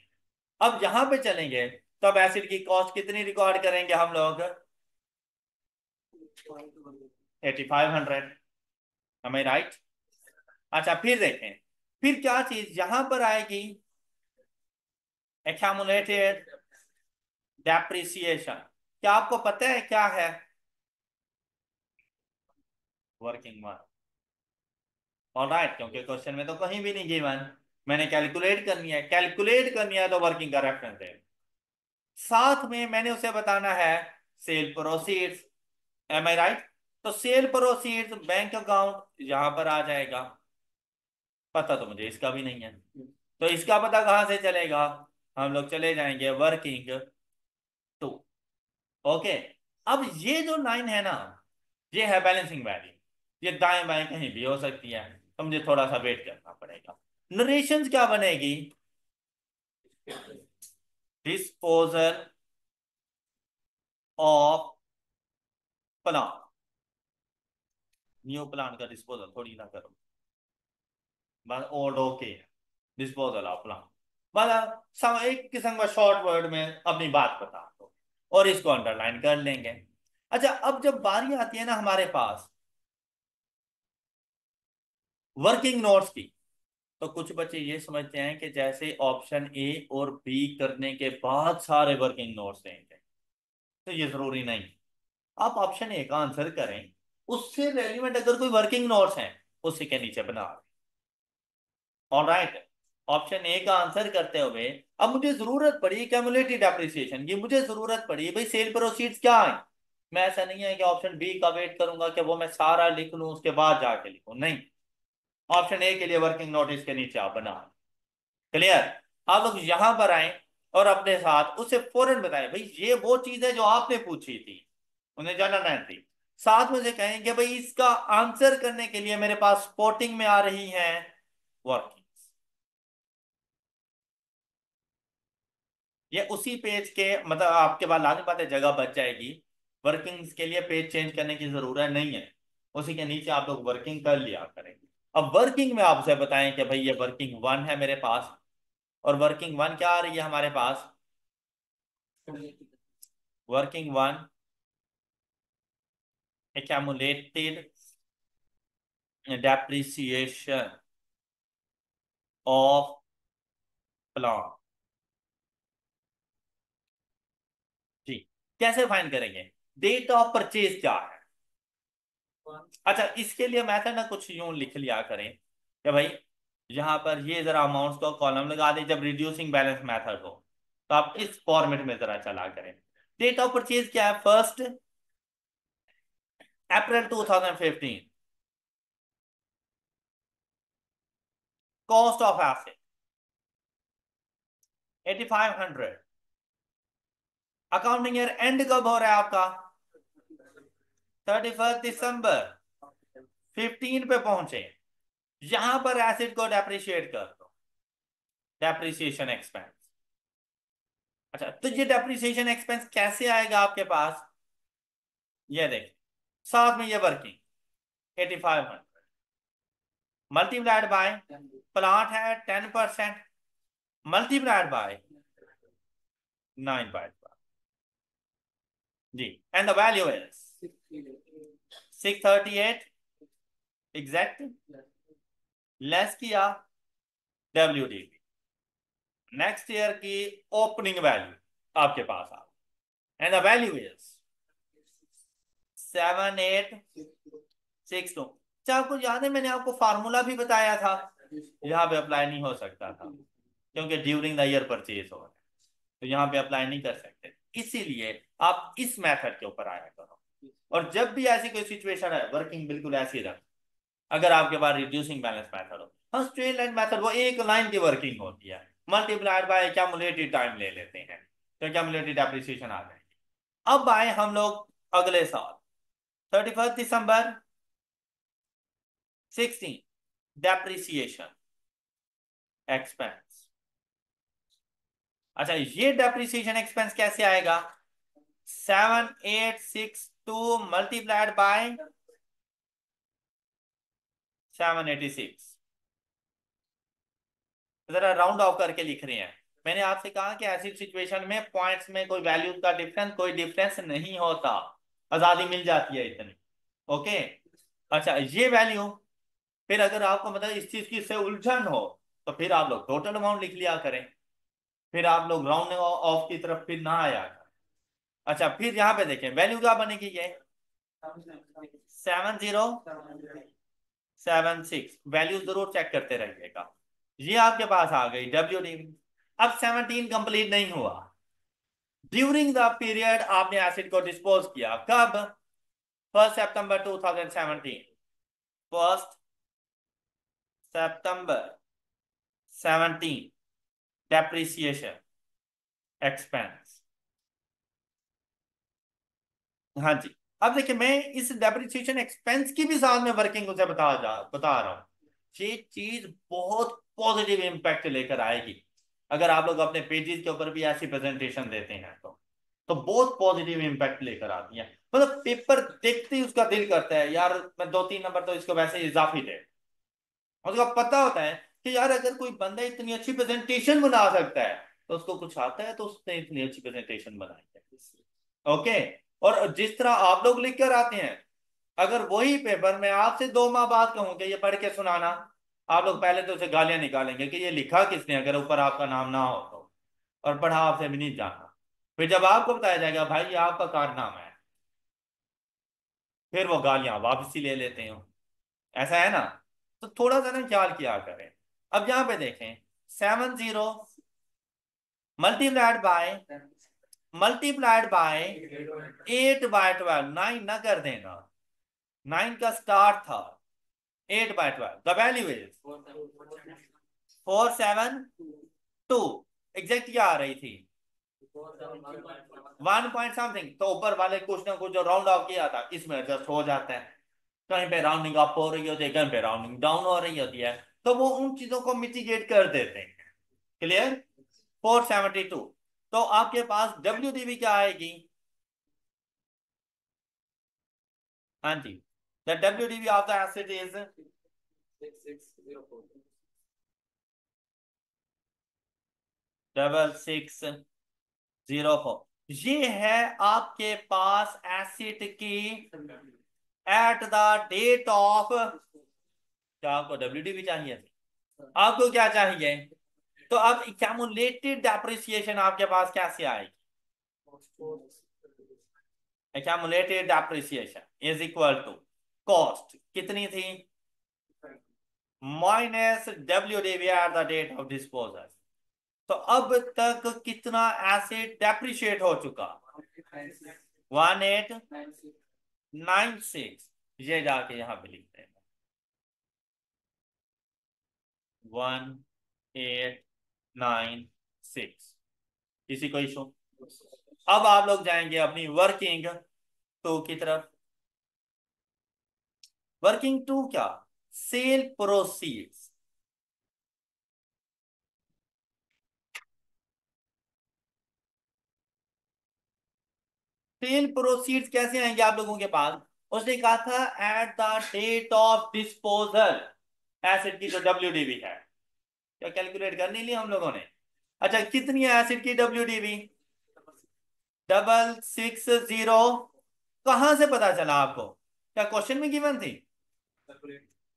अब यहां पे चलेंगे, तब एसिड की कॉस्ट कितनी रिकॉर्ड करेंगे हम लोग, 8500। हमें राइट। अच्छा, फिर देखें, फिर क्या चीज यहां पर आएगी, एक्यूमुलेटेड डेप्रिसिएशन। क्या आपको पता है क्या है, वर्किंग वन। ऑलराइट, क्योंकि क्वेश्चन में तो कहीं भी नहीं गिवन, मैंने कैलकुलेट करनी है, कैलकुलेट करनी है तो वर्किंग का रेफरेंस दे। साथ में मैंने उसे बताना है सेल प्रोसीड्स। एम आई राइट। तो सेल प्रोसीड्स बैंक अकाउंट यहां पर आ जाएगा। पता तो मुझे इसका भी नहीं है, तो इसका पता कहां से चलेगा, हम लोग चले जाएंगे वर्किंग टू। ओके। अब ये जो लाइन है ना, ये है बैलेंसिंग वैल्यू। ये दाएं बाएं कहीं भी हो सकती है, तो मुझे थोड़ा सा वेट करना पड़ेगा। नरेशंस क्या बनेगी, disposal of plant. New plant का डिस्पोजल थोड़ी ना करो, बस old okay, disposal of plant. मतलब एक किस्म का शॉर्ट वर्ड में अपनी बात बता दो और इसको अंडरलाइन कर लेंगे। अच्छा, अब जब बारी आती है ना हमारे पास वर्किंग नोट्स की, तो कुछ बच्चे ये समझते हैं कि जैसे ऑप्शन ए और बी करने के बाद सारे वर्किंग नोट्स देंगे, तो ये जरूरी नहीं। आप ऑप्शन ए का आंसर करें, उससे रेलिवेंट अगर कोई वर्किंग नोट्स हैं, उसी के नीचे बना। ऑलराइट। ऑप्शन ए का आंसर करते हुए अब मुझे जरूरत पड़ी क्यूमुलेटिव डेप्रिसिएशन की, मुझे जरूरत पड़ी भाई सेल प्रोसीड्स क्या है। मैं ऐसा नहीं है कि ऑप्शन बी का वेट करूंगा कि वो मैं सारा लिख लूं उसके बाद जाके लिखूं, नहीं। ऑप्शन ए के लिए वर्किंग नोटिस के नीचे आप बना। क्लियर। आप लोग यहां पर आए और अपने साथ उसे फौरन बताएं भाई ये वो चीज है जो आपने पूछी थी, उन्हें जानना थी। साथ में से कहें कि भाई इसका आंसर करने के लिए मेरे पास स्पॉटिंग में आ रही है वर्किंग। ये उसी पेज के मतलब आपके पास लाने पाते जगह बच जाएगी, वर्किंग्स के लिए पेज चेंज करने की जरूरत नहीं है। उसी के नीचे आप लोग वर्किंग कर लिया करेंगे। अब वर्किंग में आपसे बताएं कि भाई ये वर्किंग वन है मेरे पास, और वर्किंग वन क्या आ रही है हमारे पास, working one accumulated depreciation of plant। जी। कैसे फाइंड करेंगे, डेट ऑफ परचेज क्या है। अच्छा इसके लिए मैथड ना कुछ यूं लिख लिया करें कि भाई यहाँ पर ये जरा अमाउंट्स को कॉलम लगा दे जब रिड्यूसिंग बैलेंस मेथड हो, तो आप इस फॉर्मेट में जरा चला करें। डेट ऑफ परचेज क्या है, 1 अप्रैल 2015। Cost of asset 8500। Accounting year and कब हो रहा है आपका, 31 दिसंबर। 15 पे पहुंचे, यहां पर एसिड को डेप्रिशिएट कर दो, डेप्रिसिएशन एक्सपेंस। अच्छा तो ये डेप्रिसिएशन एक्सपेंस कैसे आएगा आपके पास, ये देख, साथ में ये वर्किंग 8500 मल्टीप्लाइड बाय, प्लांट है 10%, मल्टीप्लाइड बाय 9.5 जी, and the value is 638 exact, less किया WDP, नेक्स्ट ईयर की ओपनिंग वैल्यू आपके पास आ, एंड द वैल्यू इज 7862। क्या आपको याद है मैंने आपको फार्मूला भी बताया था, यहाँ पे अप्लाई नहीं हो सकता था क्योंकि ड्यूरिंग द ईयर परचेज हो रहा है, तो यहाँ पे अप्लाई नहीं कर सकते। इसीलिए आप इस मेथड के ऊपर आया करो, और जब भी ऐसी कोई सिचुएशन है वर्किंग बिल्कुल ऐसी रख। अगर आपके पास रिड्यूसिंग बैलेंस मेथड हो, हाँ स्ट्रेट लाइन मेथड वो एक लाइन की वर्किंग होती है, मल्टीप्लाइड बाय क्यूमुलेटिव टाइम ले लेते हैं, तो क्यूमुलेटिव डेप्रिसिएशन आ जाएगी। अब आए हम लोग अगले साल 31 दिसंबर 2016, डेप्रिसिएशन एक्सपेंस। अच्छा ये डेप्रिसिएशन एक्सपेंस कैसे आएगा, 7862 मल्टीप्लाइड बाय 786। जरा राउंड ऑफ करके लिख रहे हैं। मैंने आपसे कहा कि ऐसी सिचुएशन में पॉइंट्स में कोई वैल्यूज का डिफरेंस कोई डिफरेंस नहीं होता, आजादी मिल जाती है इतनी। ओके। अच्छा ये वैल्यू, फिर अगर आपको मतलब इस चीज की से उलझन हो तो फिर आप लोग टोटल अमाउंट लिख लिया करें, फिर आप लोग राउंड ऑफ की तरफ फिर ना आया करें। अच्छा फिर यहाँ पे देखें वैल्यू क्या बनेगी, ये 7076, वैल्यू जरूर चेक करते रहिएगा। ये आपके पास आ गई WD। अब 17 कंप्लीट नहीं हुआ, ड्यूरिंग द पीरियड आपने एसिड को डिस्पोज किया कब, 1 सितंबर 2017, 1 सितंबर 2017, डेप्रिसिएशन एक्सपेंस। हाँ जी। अब देखिए मैं इस डेप्रिसिएशन एक्सपेंस की भी साथ में वर्किंग उसे बता रहा हूँ। ये चीज बहुत पॉजिटिव इंपैक्ट लेकर आएगी अगर आप लोग अपने पेजेस के ऊपर भी ऐसी प्रेजेंटेशन देते हैं तो बहुत पॉजिटिव इंपैक्ट लेकर आती है। मतलब पेपर देखते ही उसका दिल करता है यार मैं 2-3 नंबर तो इसको वैसे ही इजाफी दे। उसका पता होता है कि यार अगर कोई बंदा इतनी अच्छी प्रेजेंटेशन बना सकता है तो उसको कुछ आता है, तो उसने इतनी अच्छी प्रेजेंटेशन बनाई है। ओके। और जिस तरह आप लोग लिख कर आते हैं, अगर वही पेपर मैं आपसे 2 माह बाद कहूं कि ये पढ़ के सुनाना, आप लोग पहले तो उसे गालियां निकालेंगे कि ये लिखा किसने अगर ऊपर आपका नाम ना हो तो, और पढ़ा आपसे भी नहीं जाना। फिर जब आपको बताया जाएगा भाई ये आपका कारनामा है, फिर वो गालियां वापसी ले लेते हो, ऐसा है ना। तो थोड़ा सा ना ख्याल किया करें। अब यहाँ पे देखें 70 मल्टीप्लाइड बाय 8/12, 9 ना कर देना, 9 का स्टार्ट था, 8/12, द वैल्यू इज 472, एग्जैक्ट क्या आ रही थी, 1 पॉइंट समथिंग। तो ऊपर वाले क्वेश्चन को जो राउंड ऑफ किया था इसमें एडजस्ट हो जाता है, कहीं पे राउंडिंग अप हो रही होती है, कहीं पे राउंडिंग डाउन हो रही होती है, तो वो उन चीजों को मिटिगेट कर देते हैं। क्लियर, 472। तो आपके पास WDV क्या आएगी, हाँ जी, the WDV of the asset is 6604। ये है आपके पास एसिड की एट द डेट ऑफ, क्या आपको WDV चाहिए, आपको क्या चाहिए, तो अब एक्यूमुलेटेड डेप्रिसिएशन आपके पास कैसे आएगी, accumulated depreciation is equal to cost कितनी थी minus WDV at the date of disposal. तो अब तक कितना एसिड डेप्रिशिएट हो चुका, 1896, ये जाके यहां पे लिखते हैं 1896। किसी को इशू, अब आप लोग जाएंगे अपनी वर्किंग टू की तरफ। वर्किंग टू क्या, सेल प्रोसीड्स, सेल प्रोसीड्स कैसे आएंगे आप लोगों के पास, उसने कहा था at the date of disposal asset की जो WDV है, क्या कैलकुलेट कर नहीं लिया हम लोगों ने। अच्छा कितनी है एसिड की WDV, 660। कहां से पता चला आपको, क्या क्वेश्चन में गिवन थी,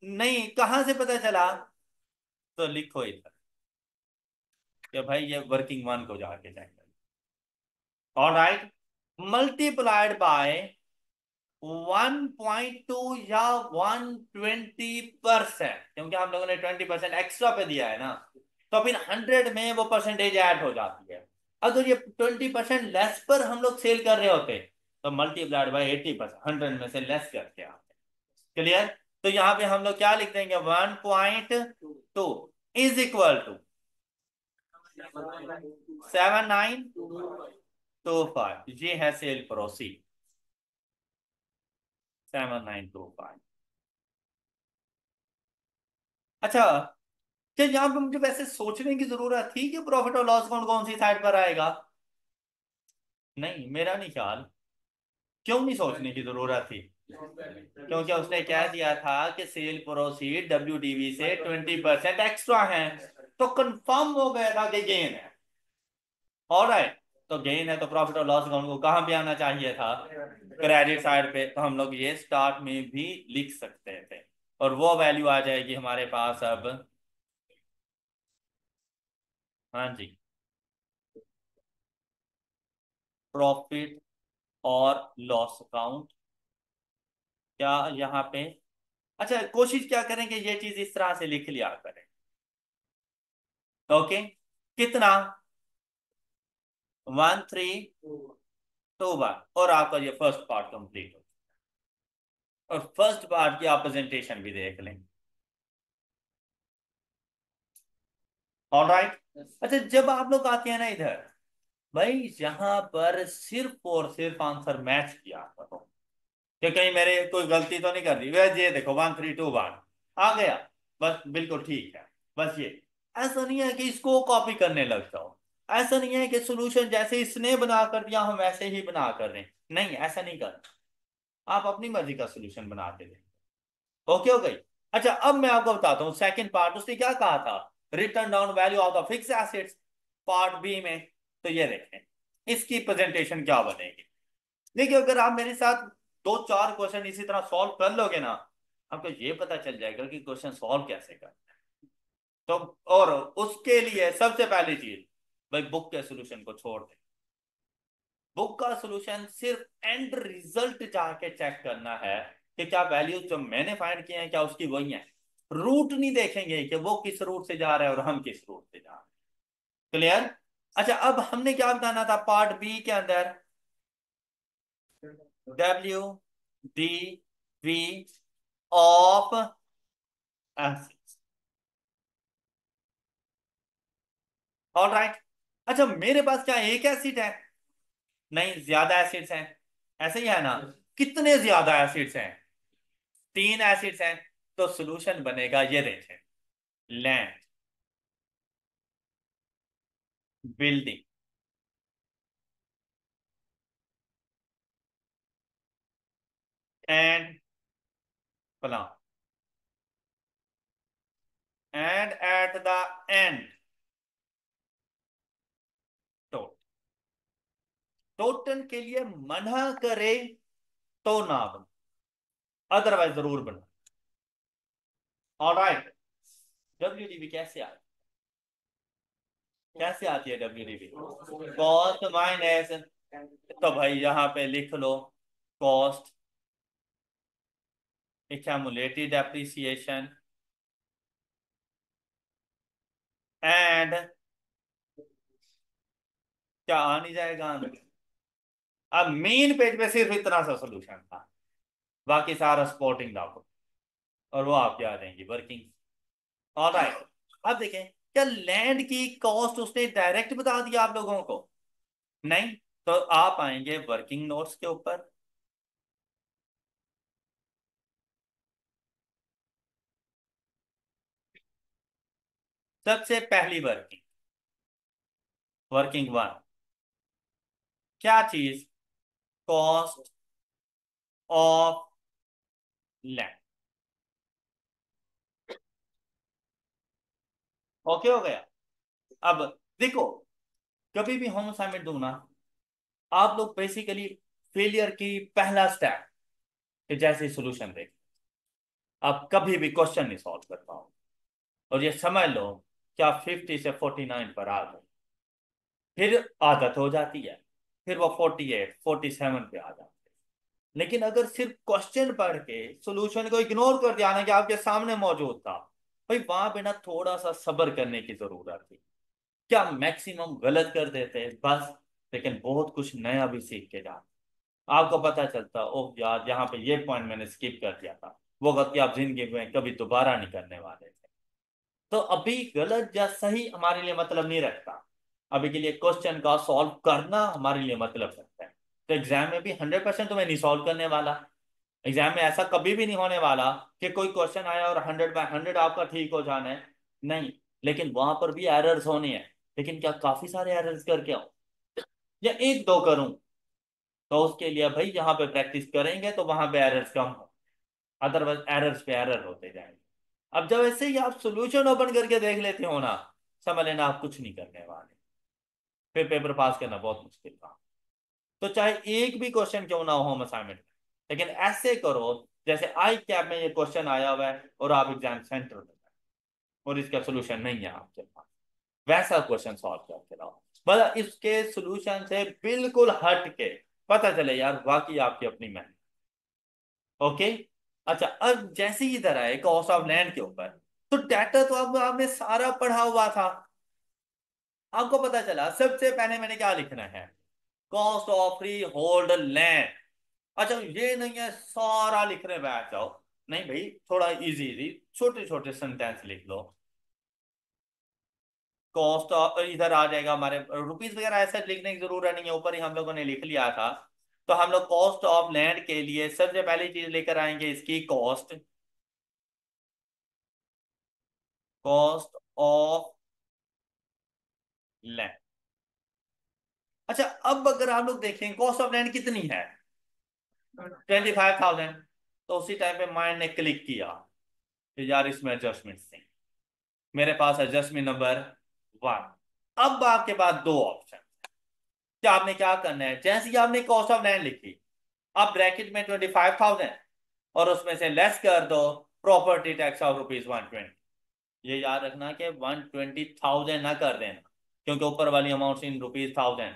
नहीं, कहां से पता चला, तो लिखो इधर कि भाई ये वर्किंग वन को जाके चेक करो। ऑलराइट, मल्टीप्लाइड बाय 1.2 या 120%, क्योंकि हम लोगों ने 20% एक्स्ट्रा पे दिया है ना, तो फिर 100 में वो परसेंटेज ऐड हो जाती है। अगर ये 20% लेस पर हम लोग सेल कर रहे होते तो मल्टीप्लाइड बाय 80%, 100 में से लेस करके आते। क्लियर, तो यहाँ पे हम लोग क्या लिख देंगे, 1.2 इज इक्वल टू 7925, ये है सेल प्रोसीड 7925। अच्छा, क्या यहाँ पे मुझे वैसे सोचने की जरूरत थी कि प्रॉफिट और लॉस अकाउंट कौन सी साइड पर आएगा, नहीं मेरा नहीं ख्याल, क्यों नहीं सोचने की जरूरत थी, क्योंकि उसने कह दिया था कि सेल प्रोसीड WDV से 20% एक्स्ट्रा है, तो कंफर्म हो गया था कि गेन है। ऑलराइट, तो गेन है तो प्रॉफिट और लॉस अकाउंट को कहां पे आना चाहिए था, क्रेडिट साइड पे, तो हम लोग ये स्टार्ट में भी लिख सकते थे, और वो वैल्यू आ जाएगी हमारे पास अब, हाँ जी, प्रॉफिट और लॉस अकाउंट, क्या यहाँ पे, अच्छा कोशिश क्या करेंगे ये चीज इस तरह से लिख लिया करें, ओके, कितना 1321, और आपका ये फर्स्ट पार्ट कंप्लीट हो, और फर्स्ट पार्ट की आप प्रेजेंटेशन भी देख लें। ऑलराइट, अच्छा जब आप लोग आते हैं ना इधर, भाई यहाँ पर सिर्फ और सिर्फ आंसर मैच किया करो, कि कहीं मेरे कोई गलती तो नहीं कर दी, वह ये देखो 1321 आ गया, बस बिल्कुल ठीक है, बस ये, ऐसा नहीं है कि इसको कॉपी करने लग जाओ, ऐसा नहीं है कि सोल्यूशन जैसे इसने बना कर दिया हम वैसे ही बना कर रहे हैं, नहीं ऐसा नहीं करना, आप अपनी मर्जी का सोल्यूशन बनाते रहे। ओके हो गई। अच्छा अब मैं आपको बताता हूँ सेकंड पार्ट, उसने क्या कहा था, written down value of the fix assets, part B में, तो ये देखें इसकी प्रेजेंटेशन क्या बनेगी। देखिए अगर आप मेरे साथ 2-4 क्वेश्चन इसी तरह सॉल्व कर लोगे ना, आपको ये पता चल जाएगा कि क्वेश्चन सॉल्व कैसे कर, तो और उसके लिए सबसे पहली चीज, भाई बुक के सोल्यूशन को छोड़ दें, बुक का सोल्यूशन सिर्फ एंड रिजल्ट जाके चेक करना है कि क्या वैल्यूज जो मैंने फाइंड किए हैं क्या उसकी वही है, रूट नहीं देखेंगे कि वो किस रूट से जा रहा है और हम किस रूट से जा रहे हैं। क्लियर, अच्छा, अब हमने क्या बताना था पार्ट बी के अंदर, W D V of assets. All right. अच्छा, मेरे पास क्या एक एसिड है? नहीं, ज्यादा एसिड्स हैं। ऐसे ही है ना? कितने ज्यादा एसिड्स हैं? 3 एसिड्स हैं। तो सॉल्यूशन बनेगा, ये देखें, land, building and plant, and at the end total. Total के लिए मना करे तो ना बने, अदरवाइज जरूर बना। ऑलराइट। डब्ल्यूडीबी कैसे आती, कैसे आती है डब्ल्यूडीबी? कॉस्ट माइनस, तो भाई यहां पे लिख लो, कॉस्ट एक्यूमुलेटेड डेप्रिसिएशन एंड, क्या आ नहीं जाएगा? अब मेन पेज पे सिर्फ इतना सा सोल्यूशन था, बाकी सारा सपोर्टिंग डॉक्यूमेंट, और वो आपके आ जाएंगी वर्किंग। ऑलराइट। अब देखें, क्या लैंड की कॉस्ट उसने डायरेक्ट बता दिया आप लोगों को? नहीं। तो आप आएंगे वर्किंग नोट्स के ऊपर। सबसे पहली वर्किंग, वर्किंग वन, क्या चीज? Cost of land. ओके हो गया? अब देखो, कभी भी होम असाइनमेंट दूं ना, आप लोग बेसिकली फेलियर की पहला स्टेप कि जैसे सॉल्यूशन देख, आप कभी भी क्वेश्चन नहीं सॉल्व कर पाओ, और ये समझ लो कि आप 50 से 49 पर आ गए, फिर आदत हो जाती है, फिर वो 48 47 पे आ जाते हैं। लेकिन अगर सिर्फ क्वेश्चन पढ़ के सॉल्यूशन को इग्नोर कर दिया ना, कि आपके सामने मौजूद था, भाई वहां पे ना थोड़ा सा सब्र करने की जरूरत थी। क्या मैक्सिमम गलत कर देते बस, लेकिन बहुत कुछ नया भी सीख के जाते। आपको पता चलता, ओह यार यहाँ पे ये पॉइंट मैंने स्किप कर दिया था, वो गलती आप जिंदगी में कभी दोबारा नहीं करने वाले थे। तो अभी गलत या सही हमारे लिए मतलब नहीं रखता, अभी के लिए क्वेश्चन का सॉल्व करना हमारे लिए मतलब रखता है। तो एग्जाम में भी 100% तुम्हें नहीं सॉल्व करने वाला। एग्जाम में ऐसा कभी भी नहीं होने वाला कि कोई क्वेश्चन आया और 100/100 आपका ठीक हो जाना है, नहीं। लेकिन वहां पर भी एरर्स होने हैं, लेकिन क्या काफी सारे एरर्स करके आऊं या एक दो करूं? तो उसके लिए भाई यहाँ पे प्रैक्टिस करेंगे तो वहां पे एरर्स कम हो, अदरवाइज एरर्स पे एरर होते जाएंगे। अब जब ऐसे ही आप सोल्यूशन ओपन करके देख लेते हो ना, समझ लेना आप कुछ नहीं करने वाले, फिर पेपर पास करना बहुत मुश्किल था। तो चाहे एक भी क्वेश्चन क्यों ना हो होम असाइनमेंट में, लेकिन ऐसे करो जैसे आई कैप में ये क्वेश्चन आया हुआ है और आप एग्जाम सेंटर में हैं, और इसका सोल्यूशन नहीं है आपके पास, वैसा क्वेश्चन सॉल्व करके लाओ। मतलब इसके सोल्यूशन से बिल्कुल हट के पता चले यार वाकई आपकी अपनी मेहनत। ओके। अच्छा, अब जैसे ही इधर आए कॉस्ट ऑफ लैंड के ऊपर, तो डाटा तो अब आपने सारा पढ़ा हुआ था। आपको पता चला सबसे पहले मैंने क्या लिखना है, cost of freehold land. अच्छा, ये नहीं है सारा लिखने बैठ जाओ, नहीं भाई, थोड़ा इजी इजी छोटे छोटे सेंटेंस लिख लो। कॉस्ट इधर आ जाएगा, हमारे रुपीस वगैरह ऐसे लिखने की जरूरत नहीं है, ऊपर ही हम लोगों ने लिख लिया था। तो हम लोग कॉस्ट ऑफ लैंड के लिए सबसे पहली चीज लेकर आएंगे इसकी कॉस्ट, कॉस्ट ऑफ लैंड। अच्छा, अब अगर आप लोग देखें कॉस्ट ऑफ लैंड कितनी है, 25,000। तो उसी टाइम पे माइंड ने क्लिक किया कि यार इसमें एडजस्टमेंट नहीं। मेरे पास एडजस्टमेंट नंबर 1। अब आपके पास दो ऑप्शन, क्या आपने क्या करना है, जैसे ही आपने कॉस्ट ऑफ लैंड लिखी, आप ब्रैकेट में 25,000 और उसमें से लेस कर दो प्रॉपर्टी टैक्स ऑफ ₹120। ये याद रखना कि 120,000 ना कर देना, क्योंकि ऊपर वाली अमाउंट इन ₹1000,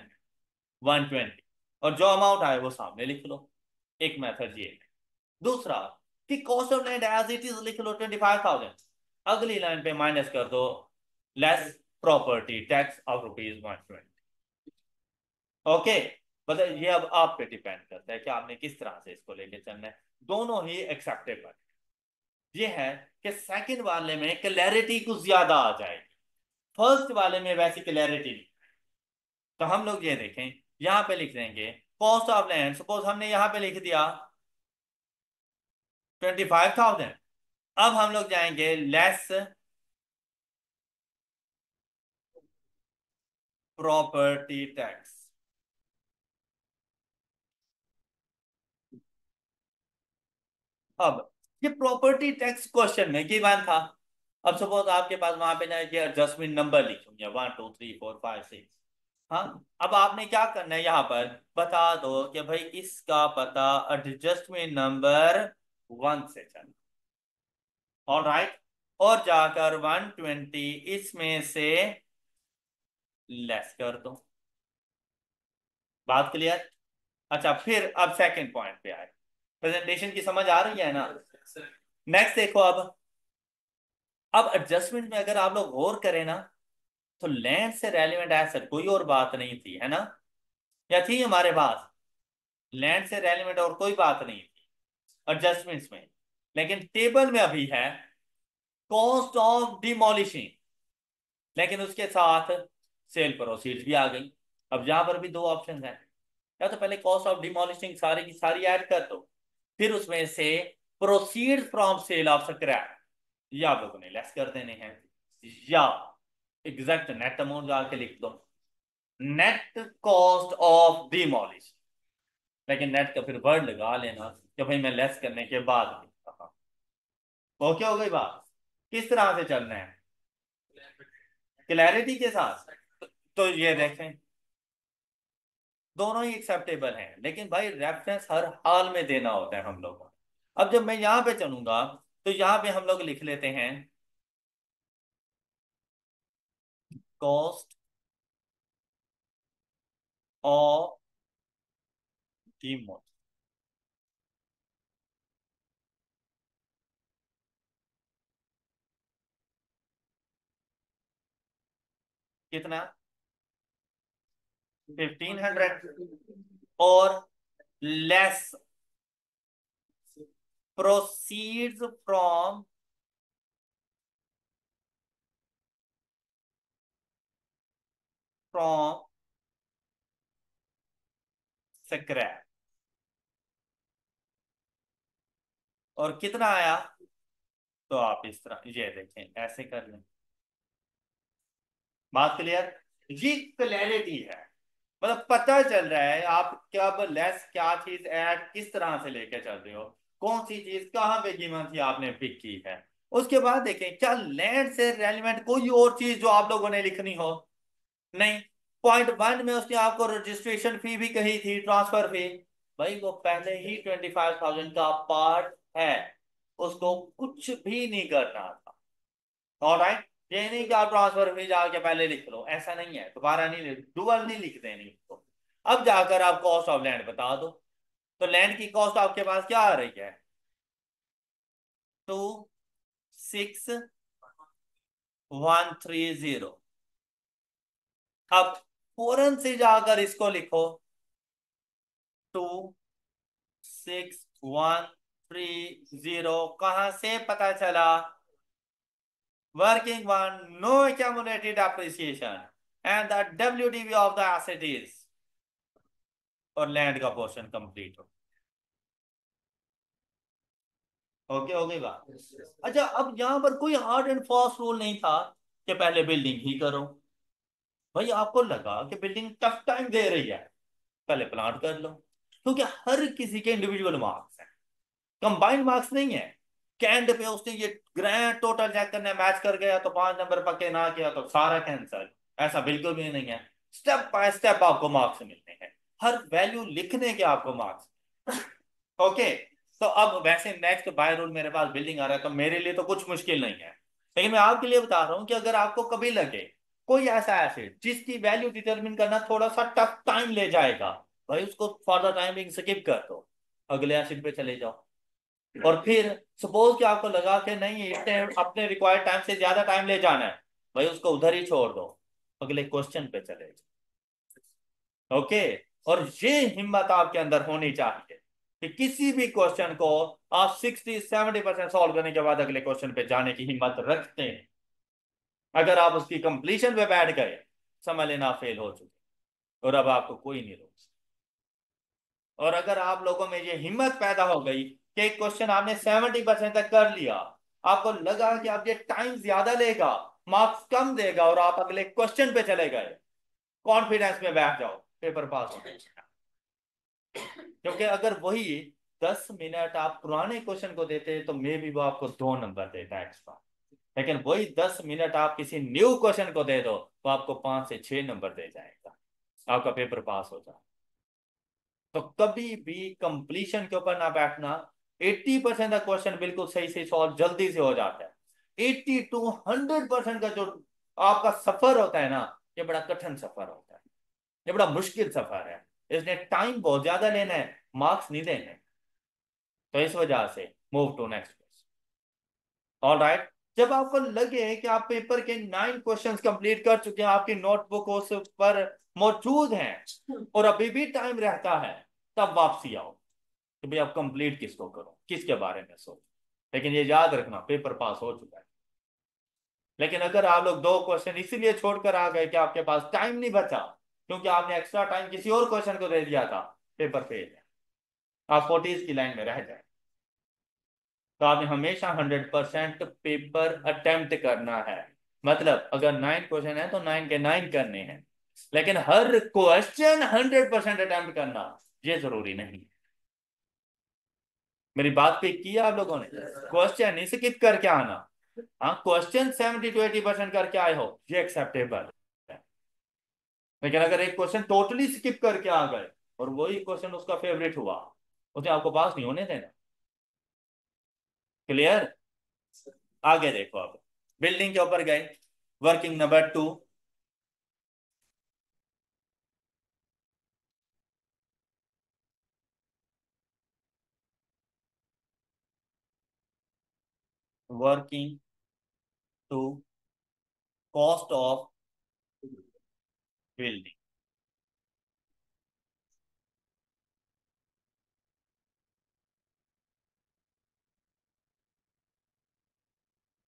120, और जो अमाउंट आए वो सामने लिख लो। एक मेथड ये है। दूसरा, कि cost of land as it is लिख लो 25,000, अगली लाइन पे माइनस कर दो less property tax of ₹120। Okay, मतलब ये अब आप पे डिपेंड करता है कि आपने किस तरह से इसको लेके चलना है। दोनों ही एक्सेप्टेबल। ये है कि सेकंड वाले में क्लैरिटी कुछ ज्यादा आ जाएगी, फर्स्ट वाले में वैसी क्लैरिटी नहीं। तो हम लोग ये देखें, यहां पे लिख देंगे कॉस्ट ऑफ लैंड, सपोज हमने यहां पे लिख दिया 25,000। अब हम लोग जाएंगे लेस प्रॉपर्टी टैक्स। अब ये प्रॉपर्टी टैक्स क्वेश्चन में गिवन था। अब सपोज आपके पास वहां पे जाके एडजस्टमेंट नंबर लिखूंगे 1 2 3 4 5 6। हाँ, अब आपने क्या करना है, यहाँ पर बता दो कि भाई इसका पता एडजस्टमेंट नंबर 1 से चल। ऑल राइट, और जाकर 120 इसमें से लेस कर दो। बात क्लियर? अच्छा, फिर अब सेकंड पॉइंट पे आए। प्रेजेंटेशन की समझ आ रही है ना? नेक्स्ट देखो, अब एडजस्टमेंट में अगर आप लोग गौर करें ना, तो लैंड से रेलिवेंट एसेट कोई और बात नहीं थी, है ना? या थी हमारे पास लैंड से रेलिवेंट और कोई बात नहीं थी एडजस्टमेंट्स में? लेकिन टेबल में अभी है कॉस्ट ऑफ डिमोलिशिंग, लेकिन उसके साथ सेल प्रोसीड्स भी आ गई। अब यहां पर भी दो ऑप्शन है, या तो पहले कॉस्ट ऑफ डिमोलिशिंग सारी की सारी ऐड कर दो, फिर उसमें से proceed from sale of scrap या आप लोगों ने लेस कर देने हैं, या एग्जैक्ट नेट अमाउंट जाके लिख दो नेट कॉस्ट ऑफ डिमोलिश। लेकिन नेट का फिर वर्ड लगा लेना कि भाई मैं लेस करने के बाद लिखता हूं। ओके, हो गई बात? किस तरह से चलना है क्लैरिटी के साथ? तो ये देखें, दोनों ही एक्सेप्टेबल हैं, लेकिन भाई रेफरेंस हर हाल में देना होता है हम लोगों को। अब जब मैं यहां पे चलूंगा तो यहां पे हम लोग लिख लेते हैं कॉस्ट ऑफ डिमोलिश। कितना? 1500। और less proceeds from from scrap. और कितना आया? तो आप इस तरह ये देखें, ऐसे कर लें। बात क्लियर? ये क्लैरिटी है, मतलब पता चल रहा है आप कब लेस क्या चीज ऐड किस तरह से लेके चल रहे हो, कौन सी चीज कहाँ पे कीमत थी आपने पिक की है। उसके बाद देखें क्या लैंड से रेलिवेंट कोई और चीज जो आप लोगों ने लिखनी हो? नहीं। पॉइंट 1 में उसने आपको रजिस्ट्रेशन फी भी कही थी, ट्रांसफर फी। भाई वो पहले ही 25,000 का पार्ट है, उसको कुछ भी नहीं करना था। ऑलराइट, ये नहीं कि आप ट्रांसफर फी जाके पहले लिख लो, ऐसा नहीं है, दोबारा नहीं लिख, डुअल नहीं लिख देनी उसको। अब जाकर आप कॉस्ट ऑफ लैंड बता दो। तो लैंड की कॉस्ट आपके पास क्या आ रही है? 26,130। अब फौरन से जाकर इसको लिखो 26,130। कहां से पता चला? Working one, no accumulated appreciation and the WDV of the asset is, और लैंड का पोर्शन कंप्लीट हो। ओके, हो गई बात? अच्छा, अब यहां पर कोई हार्ड एंड फास्ट रूल नहीं था कि पहले बिल्डिंग ही करो। भाई आपको लगा कि बिल्डिंग टफ टाइम दे रही है, पहले प्लांट कर लो, क्योंकि हर किसी के इंडिविजुअल मार्क्स हैं, कंबाइंड मार्क्स नहीं है। कैंड पे उसने ये ग्रैंड टोटल चेक करने मैच कर गया तो 5 नंबर पक्के ना किया तो सारा कैंसर। ऐसा बिल्कुल भी नहीं है, स्टेप बाय स्टेप आपको मार्क्स मिलते हैं, हर वैल्यू लिखने के आपको मार्क्स। ओके, तो अब वैसे नेक्स्ट बाय रूल मेरे पास बिल्डिंग आ रहा है तो मेरे लिए तो कुछ मुश्किल नहीं है, लेकिन मैं आपके लिए बता रहा हूं कि अगर आपको कभी लगे कोई ऐसा एसेट जिसकी वैल्यू डिटरमिन करना थोड़ा सा टफ टाइम ले जाएगा, भाई उसको फॉर द टाइमिंग स्किप कर दो, अगले एसिड पे चले जाओ। और फिर सपोज कि आपको लगा कि नहीं इतने अपने रिक्वायर्ड टाइम से ज्यादा टाइम ले जाना है, भाई उसको उधर ही छोड़ दो, अगले क्वेश्चन पे चले जाओ। ओके। और ये हिम्मत आपके अंदर होनी चाहिए कि किसी भी क्वेश्चन को आप 60-70% सॉल्व करने के बाद अगले क्वेश्चन पे जाने की हिम्मत रखते हैं। अगर आप उसकी कंप्लीशन पे बैठ गए, समझ लेना आप फेल हो चुके, और अब आपको कोई नहीं रोक सकता। और अगर आप लोगों में ये हिम्मत पैदा हो गई कि एक क्वेश्चन आपने 70% तक कर लिया, आपको लगा कि अब ये टाइम ज्यादा लेगा, मार्क्स कम देगा, और आप अगले क्वेश्चन पे चले गए, कॉन्फिडेंस में बैठ जाओ, पेपर पास हो जाएगा। क्योंकि अगर वही 10 मिनट आप पुराने क्वेश्चन को देते तो मे भी वो आपको 2 नंबर देता एक्स्ट्रा, लेकिन वही 10 मिनट आप किसी न्यू क्वेश्चन को दे दो तो आपको 5 से 6 नंबर दे जाएगा, आपका पेपर पास हो जाए। तो कभी भी कंप्लीशन के ऊपर ना बैठना। 80% का क्वेश्चन बिल्कुल सही से सॉल्व जल्दी से हो जाता है। 80 to 100% का जो आपका सफर होता है ना, ये बड़ा कठिन सफर होता है, ये बड़ा मुश्किल सफर है। इसने टाइम बहुत ज्यादा लेना है, मार्क्स नहीं देने। तो इस वजह से move to next. All right. जब आपको लगे कि आप पेपर के 9 क्वेश्चंस कंप्लीट कर चुके हैं, आपकी नोटबुक उस पर मौजूद हैं, और अभी भी टाइम रहता है, तब वापसी आओ कि भाई आप कंप्लीट किसको करो, किसके बारे में सोचो। लेकिन ये याद रखना, पेपर पास हो चुका है। लेकिन अगर आप लोग 2 क्वेश्चन इसीलिए छोड़कर आ गए कि आपके पास टाइम नहीं बचा, क्योंकि आपने एक्स्ट्रा टाइम किसी और क्वेश्चन को दे दिया था, पेपर फेल है, आप 40 की लाइन में रह जाए। तो आपने हमेशा 100% पेपर अटेम्प्ट करना है। मतलब अगर 9 क्वेश्चन है तो 9 के 9 करने हैं, लेकिन हर क्वेश्चन 100% अटेम्प्ट करना ये जरूरी नहीं है। मेरी बात पे किया आप लोगों ने? क्वेश्चन नहीं स्किप करके आना। हाँ, क्वेश्चन 70 to 80% करके आए हो, ये एक्सेप्टेबल है। लेकिन अगर एक क्वेश्चन टोटली स्किप करके आ गए और वही क्वेश्चन उसका फेवरेट हुआ, उसे आपको पास नहीं होने देना। क्लियर? आगे देखो, अब बिल्डिंग के ऊपर गए, working number 2। Working two cost of building.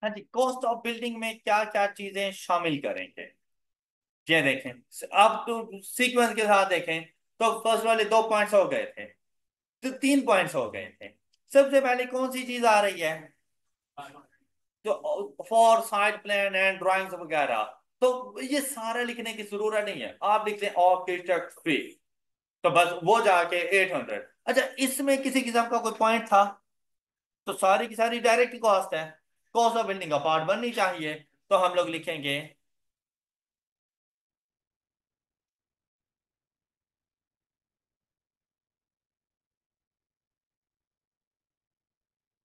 हाँ जी, कॉस्ट ऑफ बिल्डिंग में क्या क्या चीजें शामिल करेंगे, ये देखें। अब तो सीक्वेंस के साथ देखें, तो फर्स्ट वाले 2 पॉइंट्स हो गए थे, तो 3 पॉइंट्स हो गए थे। सबसे पहले कौन सी चीज आ रही है? जो for side plan and drawings वगैरह। तो ये सारा लिखने की जरूरत नहीं है, आप लिखते हैं आर्किटेक्ट फी, तो बस वो जाके 800। अच्छा, इसमें किसी किस्म का कोई पॉइंट था? तो सारी की सारी डायरेक्ट कॉस्ट है, कॉस्ट ऑफ बिल्डिंग का पार्ट बननी चाहिए। तो हम लोग लिखेंगे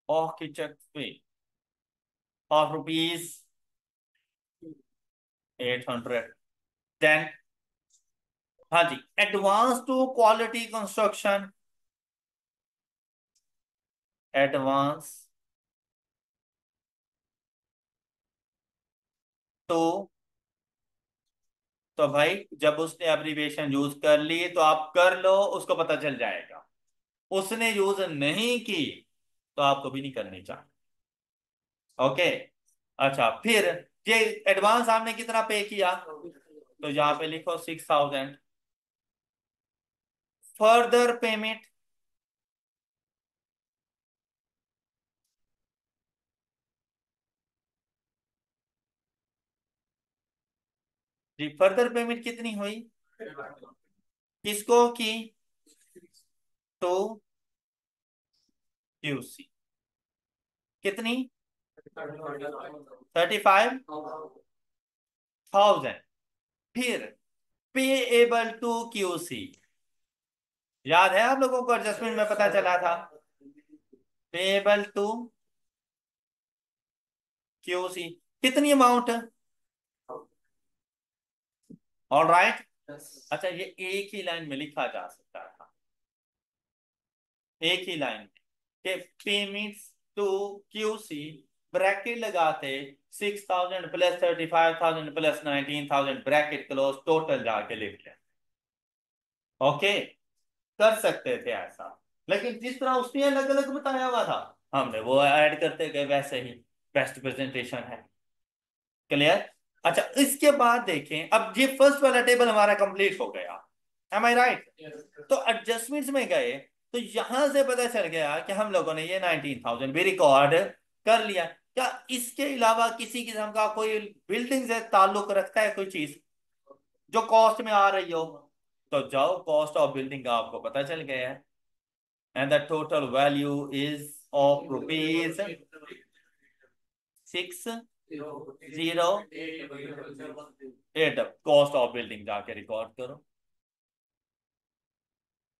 आर्किटेक्ट फी ऑफ ₹800। देन, हाँ जी, advance to quality construction, advance to. तो भाई जब उसने एब्रीविएशन यूज कर ली तो आप कर लो, उसको पता चल जाएगा। उसने यूज नहीं की तो आपको भी नहीं करनी चाहिए। ओके। अच्छा, फिर ये एडवांस आपने कितना पे किया, तो यहाँ पे लिखो 6000। फर्दर पेमेंट, जी फर्दर पेमेंट कितनी हुई, किसको की? तो क्यूसी कितनी? 35,000। फिर पेएबल टू क्यूसी, याद है आप लोगों को एडजस्टमेंट में पता चला था, पेएबल टू क्यूसी कितनी अमाउंट? All right. अच्छा, ये एक ही लाइन में लिखा जा सकता था, एक ही लाइन में, कि पेमेंट्स टू क्यूसी ब्रैकेट लगाते 6,000 plus 35,000 plus 19,000 bracket close total जाके लिख लें। ओके, कर सकते थे ऐसा, लेकिन जिस तरह उसने अलग अलग बताया हुआ था हमने वो ऐड करते गए, वैसे ही बेस्ट प्रेजेंटेशन है। क्लियर? अच्छा, इसके बाद देखें, अब ये फर्स्ट वाला टेबल हमारा कंप्लीट हो गया, एम आई राइट? तो एडजस्टमेंट्स में गए तो यहां से पता चल गया कि हम लोगों ने ये 19,000 भी रिकॉर्ड कर लिया। क्या इसके अलावा किसी किस्म का कोई बिल्डिंग से ताल्लुक रखता है कोई चीज जो कॉस्ट में आ रही हो? तो जाओ, कॉस्ट ऑफ बिल्डिंग का आपको पता चल गया है, and the total value is of rupees 608। Cost of building जाके रिकॉर्ड करो,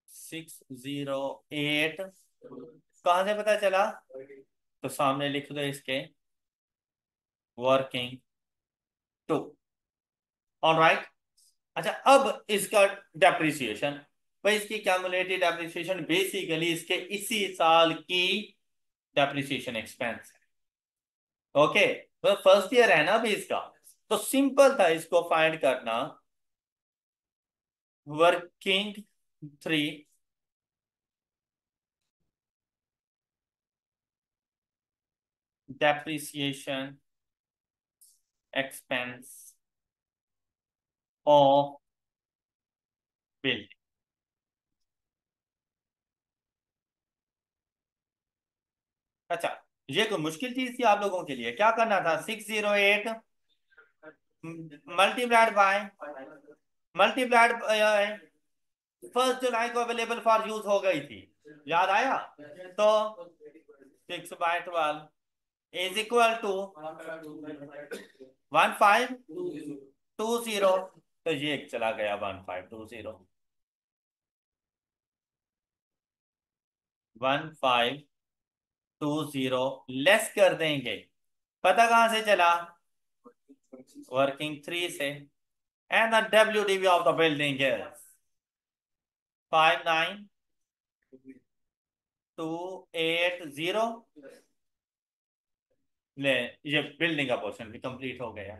608 कहां से पता चला? तो सामने लिख दो इसके, वर्किंग टू। ऑलराइट। अच्छा, अब इसका डेप्रिसिएशन, भाई इसकी कैलकुलेटेड डेप्रिसिएशन बेसिकली इसके इसी साल की डेप्रिसिएशन एक्सपेंस है। ओके, तो फर्स्ट ईयर है ना अभी इसका, तो सिंपल था इसको फाइंड करना। Working 3 depreciation expense of building. अच्छा, ये कोई मुश्किल चीज थी आप लोगों के लिए? क्या करना था? 608 मल्टीप्लाइड बाय, मल्टीप्लाइड 1 जुलाई को अवेलेबल फॉर यूज हो गई थी, याद आया? तो 6/12 इज इक्वल टू 1520। तो ये चला गया 1520 लेस कर देंगे, पता कहां से चला? वर्किंग 3 से। And the WDV of the building is 59280। ले, ये बिल्डिंग का पोर्शन भी कंप्लीट हो गया।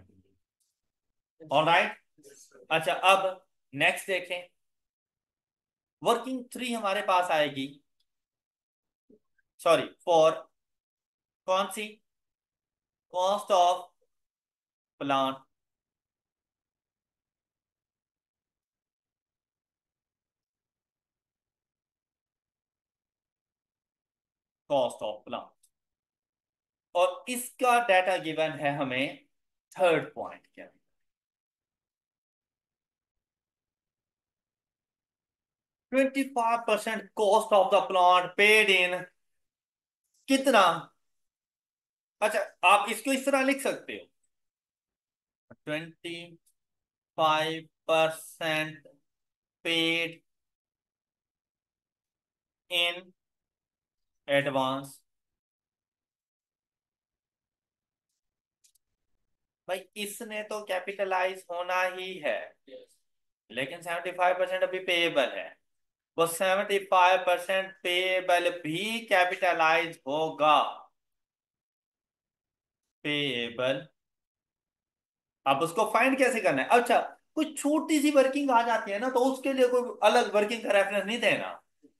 ऑलराइट। अच्छा, अब नेक्स्ट देखें, वर्किंग 3 हमारे पास आएगी, सॉरी 4, कौन सी? Cost of plant, cost of plant, और इसका डाटा गिवन है हमें थर्ड पॉइंट के अंदर। 25% cost of the plant paid in कितना? अच्छा, आप इसको इस तरह लिख सकते हो, 25% पेड इन एडवांस। भाई इसने तो कैपिटलाइज होना ही है, लेकिन 75% अभी पेएबल है, वो 75% पेएबल भी कैपिटलाइज होगा। पेएबल, अब उसको फाइंड कैसे करना है? अच्छा, कुछ छोटी सी वर्किंग आ जाती है ना, तो उसके लिए कोई अलग वर्किंग का रेफरेंस नहीं देना,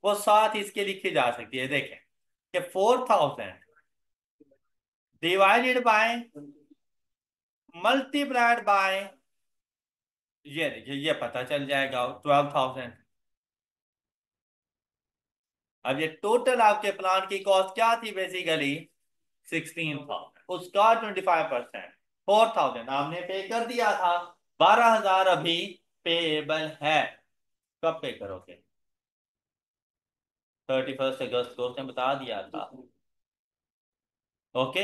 वो साथ इसके लिखी जा सकती है। देखें कि 4,000 डिवाइडेड बाय, मल्टीप्लाइड बाय, ये देखिए ये पता चल जाएगा 12,000। अब ये टोटल आपके प्लांट की कॉस्ट क्या थी? बेसिकली 16,000, उसका 25% 4,000 आपने पे कर दिया था, 12,000 अभी पेएबल है। कब पे करोगे? 31 अगस्त को उसने बता दिया था। ओके।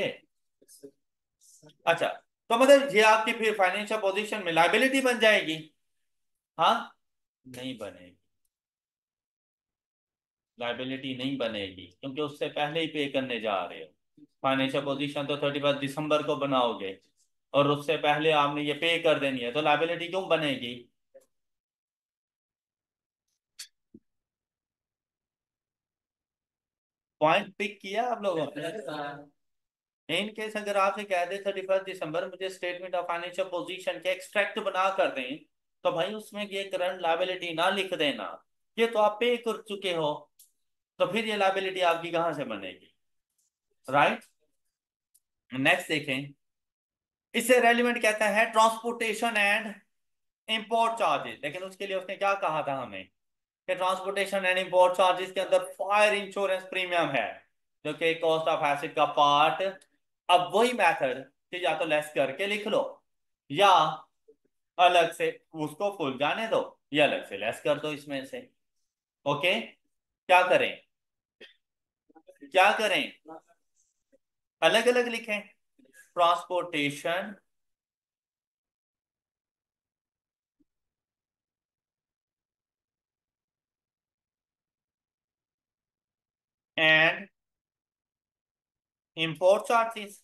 अच्छा, तो मतलब ये आपकी फिर फाइनेंशियल पोजीशन में लाइबिलिटी बन जाएगी? हाँ, नहीं बनेगी, लाइबिलिटी नहीं बनेगी, क्योंकि उससे पहले ही पे करने जा रहे हो। फाइनेंशियल पोजीशन तो 31 दिसंबर को बनाओगे, और उससे पहले आपने ये पे कर देनी है, तो लाइबिलिटी क्यों बनेगी? पॉइंट पिक किया आप लोगों ने? इन केस अगर आपसे कह दे 31 दिसंबर मुझे स्टेटमेंट ऑफ फाइनेंशियल पोजीशन के एक्सट्रैक्ट बना कर दें, तो भाई उसमें ये करंट लायबिलिटी ना लिख देना, ये तो आप पे कर चुके हो, तो फिर ये लायबिलिटी आपकी कहां से बनेगी, राइट। नेक्स्ट देखें, इससे रेलिवेंट कहता है ट्रांसपोर्टेशन एंड इंपोर्ट चार्जेस, लेकिन उसके लिए उसने क्या कहा था हमें कि ट्रांसपोर्टेशन एंड इंपोर्ट चार्जेस के अंदर फायर इंश्योरेंस प्रीमियम है, जो कि कॉस्ट ऑफ एसिड का पार्ट। अब वही मेथड कि या तो लेस करके लिख लो, या अलग से उसको फुल जाने दो, या अलग से लेस कर दो इसमें से। ओके, क्या करें, क्या करें, अलग अलग लिखें, transportation and import charges.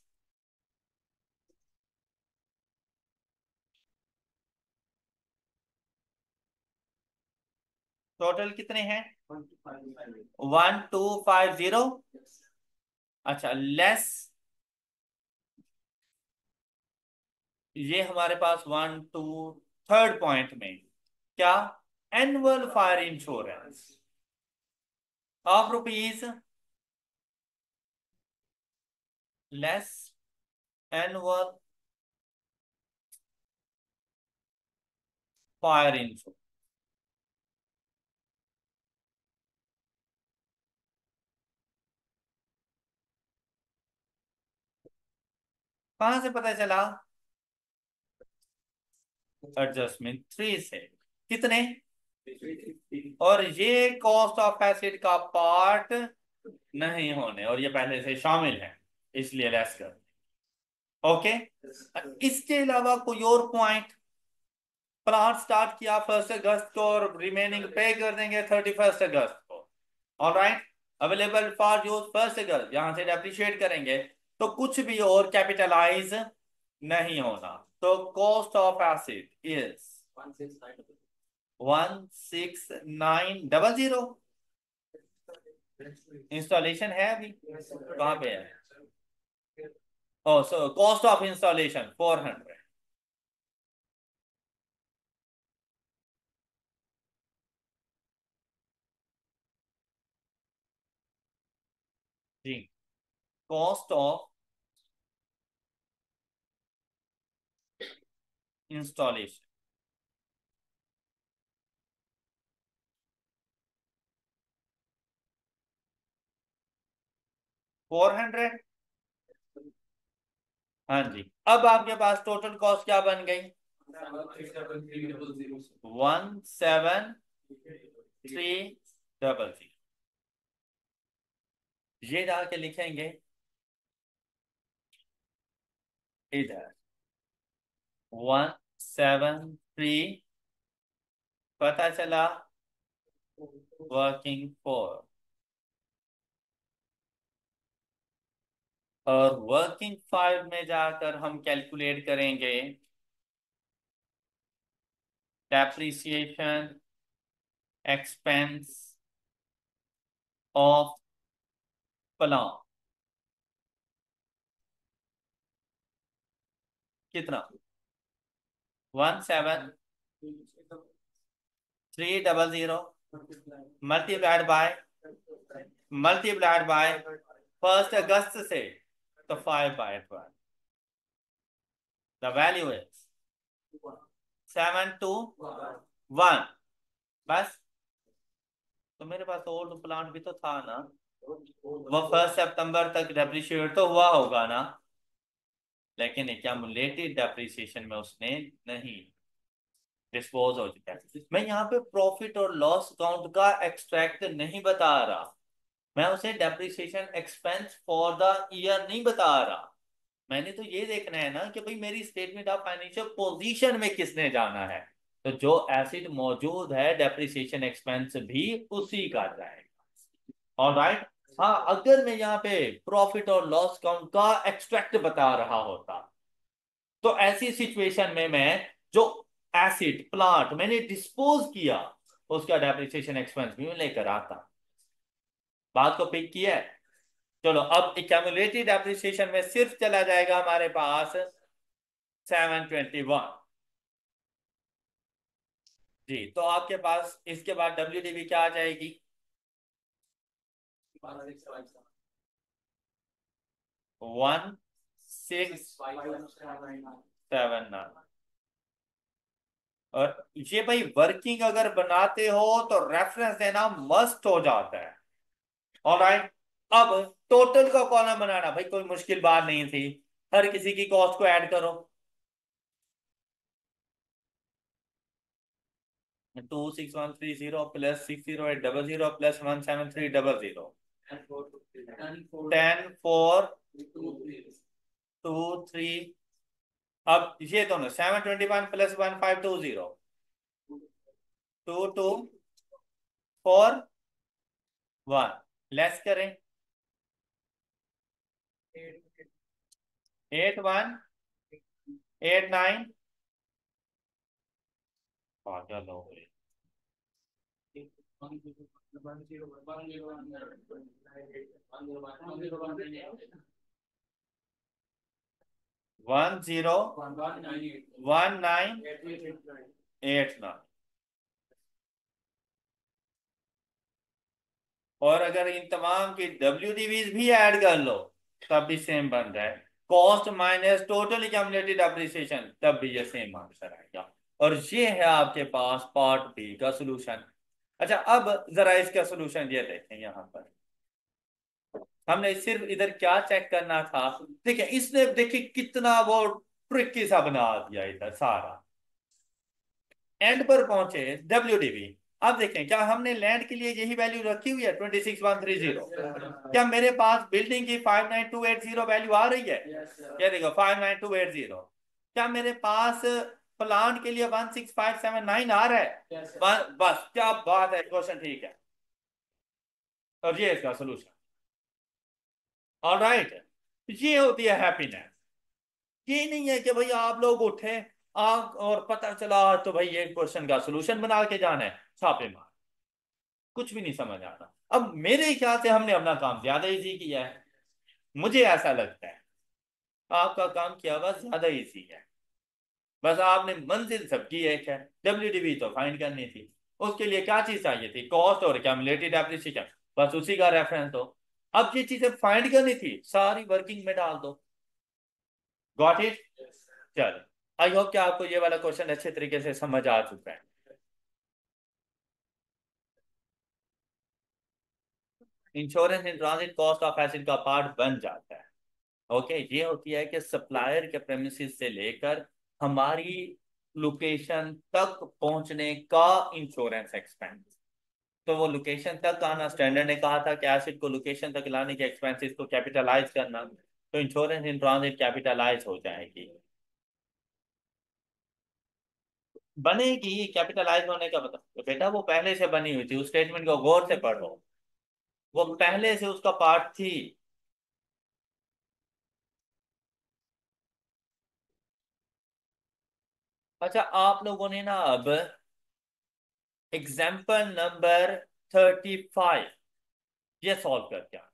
Total कितने हैं, 1250। अच्छा, लेस, ये हमारे पास वन टू थर्ड पॉइंट में क्या, annual fire insurance of rupees, less annual fire insurance. कहां से पता चला, एडजस्टमेंट 3 से, कितने, और ये कॉस्ट ऑफ एसिड का पार्ट नहीं होने, और ये पहले से शामिल है, इसलिए लेस कर। ओके, इसके अलावा कोई और पॉइंट, प्लांट स्टार्ट किया 1 अगस्त को और रिमेनिंग पे कर देंगे 31 अगस्त को, ऑलराइट, अवेलेबल फॉर यूज 1 अगस्त, यहां से डेप्रिशिएट करेंगे, तो कुछ भी और कैपिटलाइज नहीं होना, तो cost of asset is 16900। Installation है अभी कहाँ पे है, oh so cost of installation 400। जी, कॉस्ट ऑफ इंस्टॉलेशन 400। हाँ जी, अब आपके पास टोटल कॉस्ट क्या बन गई, 17300। ये जाके लिखेंगे इधर 173, पता चला वर्किंग फॉर, और वर्किंग फाइल में जाकर हम कैलकुलेट करेंगे डेप्रिसिएशन एक्सपेंस ऑफ प्लांट, कितना, 17300 मल्टीप्लाइड बाय 1 अगस्त से, तो 5/12, द वैल्यू इज 721। बस, तो मेरे पास ओल्ड प्लांट भी तो था ना, वो 1 सितंबर तक डेप्रिशिएट तो हुआ होगा ना, लेकिन एक्यूमुलेटेड डेप्रिसिएशन में उसने नहीं डिस्पोज हो चुका है। मैं यहाँ पे प्रॉफिट और लॉस अकाउंट का एक्सट्रैक्ट नहीं बता रहा, मैं उसे depreciation expense for the year नहीं बता रहा। मैंने तो ये देखना है ना कि भाई मेरी स्टेटमेंट ऑफ फाइनेंशियल पोजीशन में किसने जाना है, तो जो एसिड मौजूद है डेप्रिसिएशन एक्सपेंस भी उसी का जाएगा, ऑलराइट। हाँ, अगर मैं यहाँ पे प्रॉफिट और लॉस अकाउंट का एक्सट्रैक्ट बता रहा होता, तो ऐसी सिचुएशन में मैं जो एसिड प्लांट मैंने डिस्पोज किया उसका डेप्रिसिएशन एक्सपेंस भी मैं लेकर आता। बात को पिक किया है, चलो अब एक्यूमुलेटेड डेप्रिसिएशन में सिर्फ चला जाएगा हमारे पास 721। जी, तो आपके पास इसके बाद WDV क्या आ जाएगी? 1679। और ये भाई वर्किंग अगर बनाते हो तो रेफरेंस देना मस्ट हो जाता है। ऑलराइट, अब टोटल का कॉलम बनाना भाई कोई मुश्किल बात नहीं थी, हर किसी की कॉस्ट को ऐड करो। 26130 प्लस 60800 प्लस 17300 10,4,2,3। अब ये दोनों 721 प्लस 1520 2,2,4,1 लेस करें 8,1,8,9। पागल हो गए। 10,19,89। और अगर इन तमाम की WDVs भी ऐड कर लो तब भी सेम बन रहा है, cost minus total accumulated appreciation, तब भी ये सेम आंसर आएगा। और ये है आपके पास पार्ट बी का सोल्यूशन। अच्छा, अब जरा इसका सोल्यूशन ये देखें। यहाँ पर हमने सिर्फ इधर क्या चेक करना था, देखिए इसने देखिए कितना वो ट्रिकी सा बना दिया इधर सारा। एंड पर पहुंचे WDV। अब देखें क्या हमने लैंड के लिए यही वैल्यू रखी हुई है 26,130? क्या मेरे पास बिल्डिंग की 59280 वैल्यू आ रही है? क्या देखो 59280। क्या मेरे पास प्लांट के लिए 16579 आ रहा है? बस क्या बात है, क्वेश्चन ठीक है। और ये इसका सोल्यूशन। ऑलराइट, ये होती है हैप्पीनेस। ये नहीं है कि भाई आप लोग उठे आग और पता चला तो भाई ये क्वेश्चन का सोल्यूशन बना के जाना है, छापे मार, कुछ भी नहीं समझ आता। अब मेरे ख्याल से हमने अपना काम ज्यादा इजी किया है, मुझे ऐसा लगता है। आपका काम किया हुआ ज्यादा इजी है, बस आपने मंजिल सबकी एक है, WDV तो फाइंड करनी थी। उसके लिए क्या चीज चाहिए थी? कॉस्ट और कैमुलेटेड एप्रिसिएशन, बस उसी का रेफरेंस दो। अब ये चीजें फाइंड करनी थी, सारी वर्किंग में डाल दो। Got it? चलो, आई होप कि आपको ये वाला क्वेश्चन अच्छे तरीके से समझ आ चुका है। Insurance in transit cost of acid का पार्ट बन जाता है। ओके, ये होती है कि सप्लायर के प्रेमिसेस से लेकर हमारी लोकेशन तक पहुंचने का इंश्योरेंस एक्सपेंस। तो वो लोकेशन तक आना, स्टैंडर्ड ने कहा था कि एसिड को लोकेशन तक लाने के एक्सपेंसेस को कैपिटलाइज करना, तो इंश्योरेंस इन ट्रांजिट कैपिटलाइज हो जाएगी। बनेगी कैपिटलाइज होने का मतलब तो बेटा वो पहले से बनी हुई थी, उस स्टेटमेंट को गौर से पढ़ो, वो पहले से उसका पार्ट थी। अच्छा, आप लोगों ने ना अब एग्जाम्पल नंबर 35 ये सॉल्व करके आना।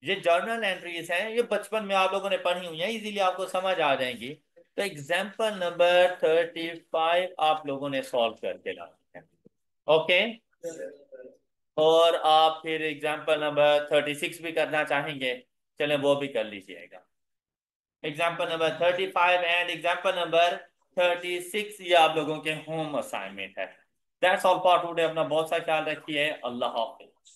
ये जर्नल एंट्रीज हैं, ये बचपन में आप लोगों ने पढ़ी हुई हैं, इजीली आपको समझ आ जाएंगी। तो एग्जाम्पल नंबर 35 आप लोगों ने सॉल्व करके लानी है। ओके, और आप फिर एग्जाम्पल नंबर 36 भी करना चाहेंगे, चलें वो भी कर लीजिएगा। Example number 35 and example number 36 ये आप लोगों के होम असाइनमेंट है। That's all for today. अपना बहुत सा ख्याल रखिए। अल्लाह हाफिज।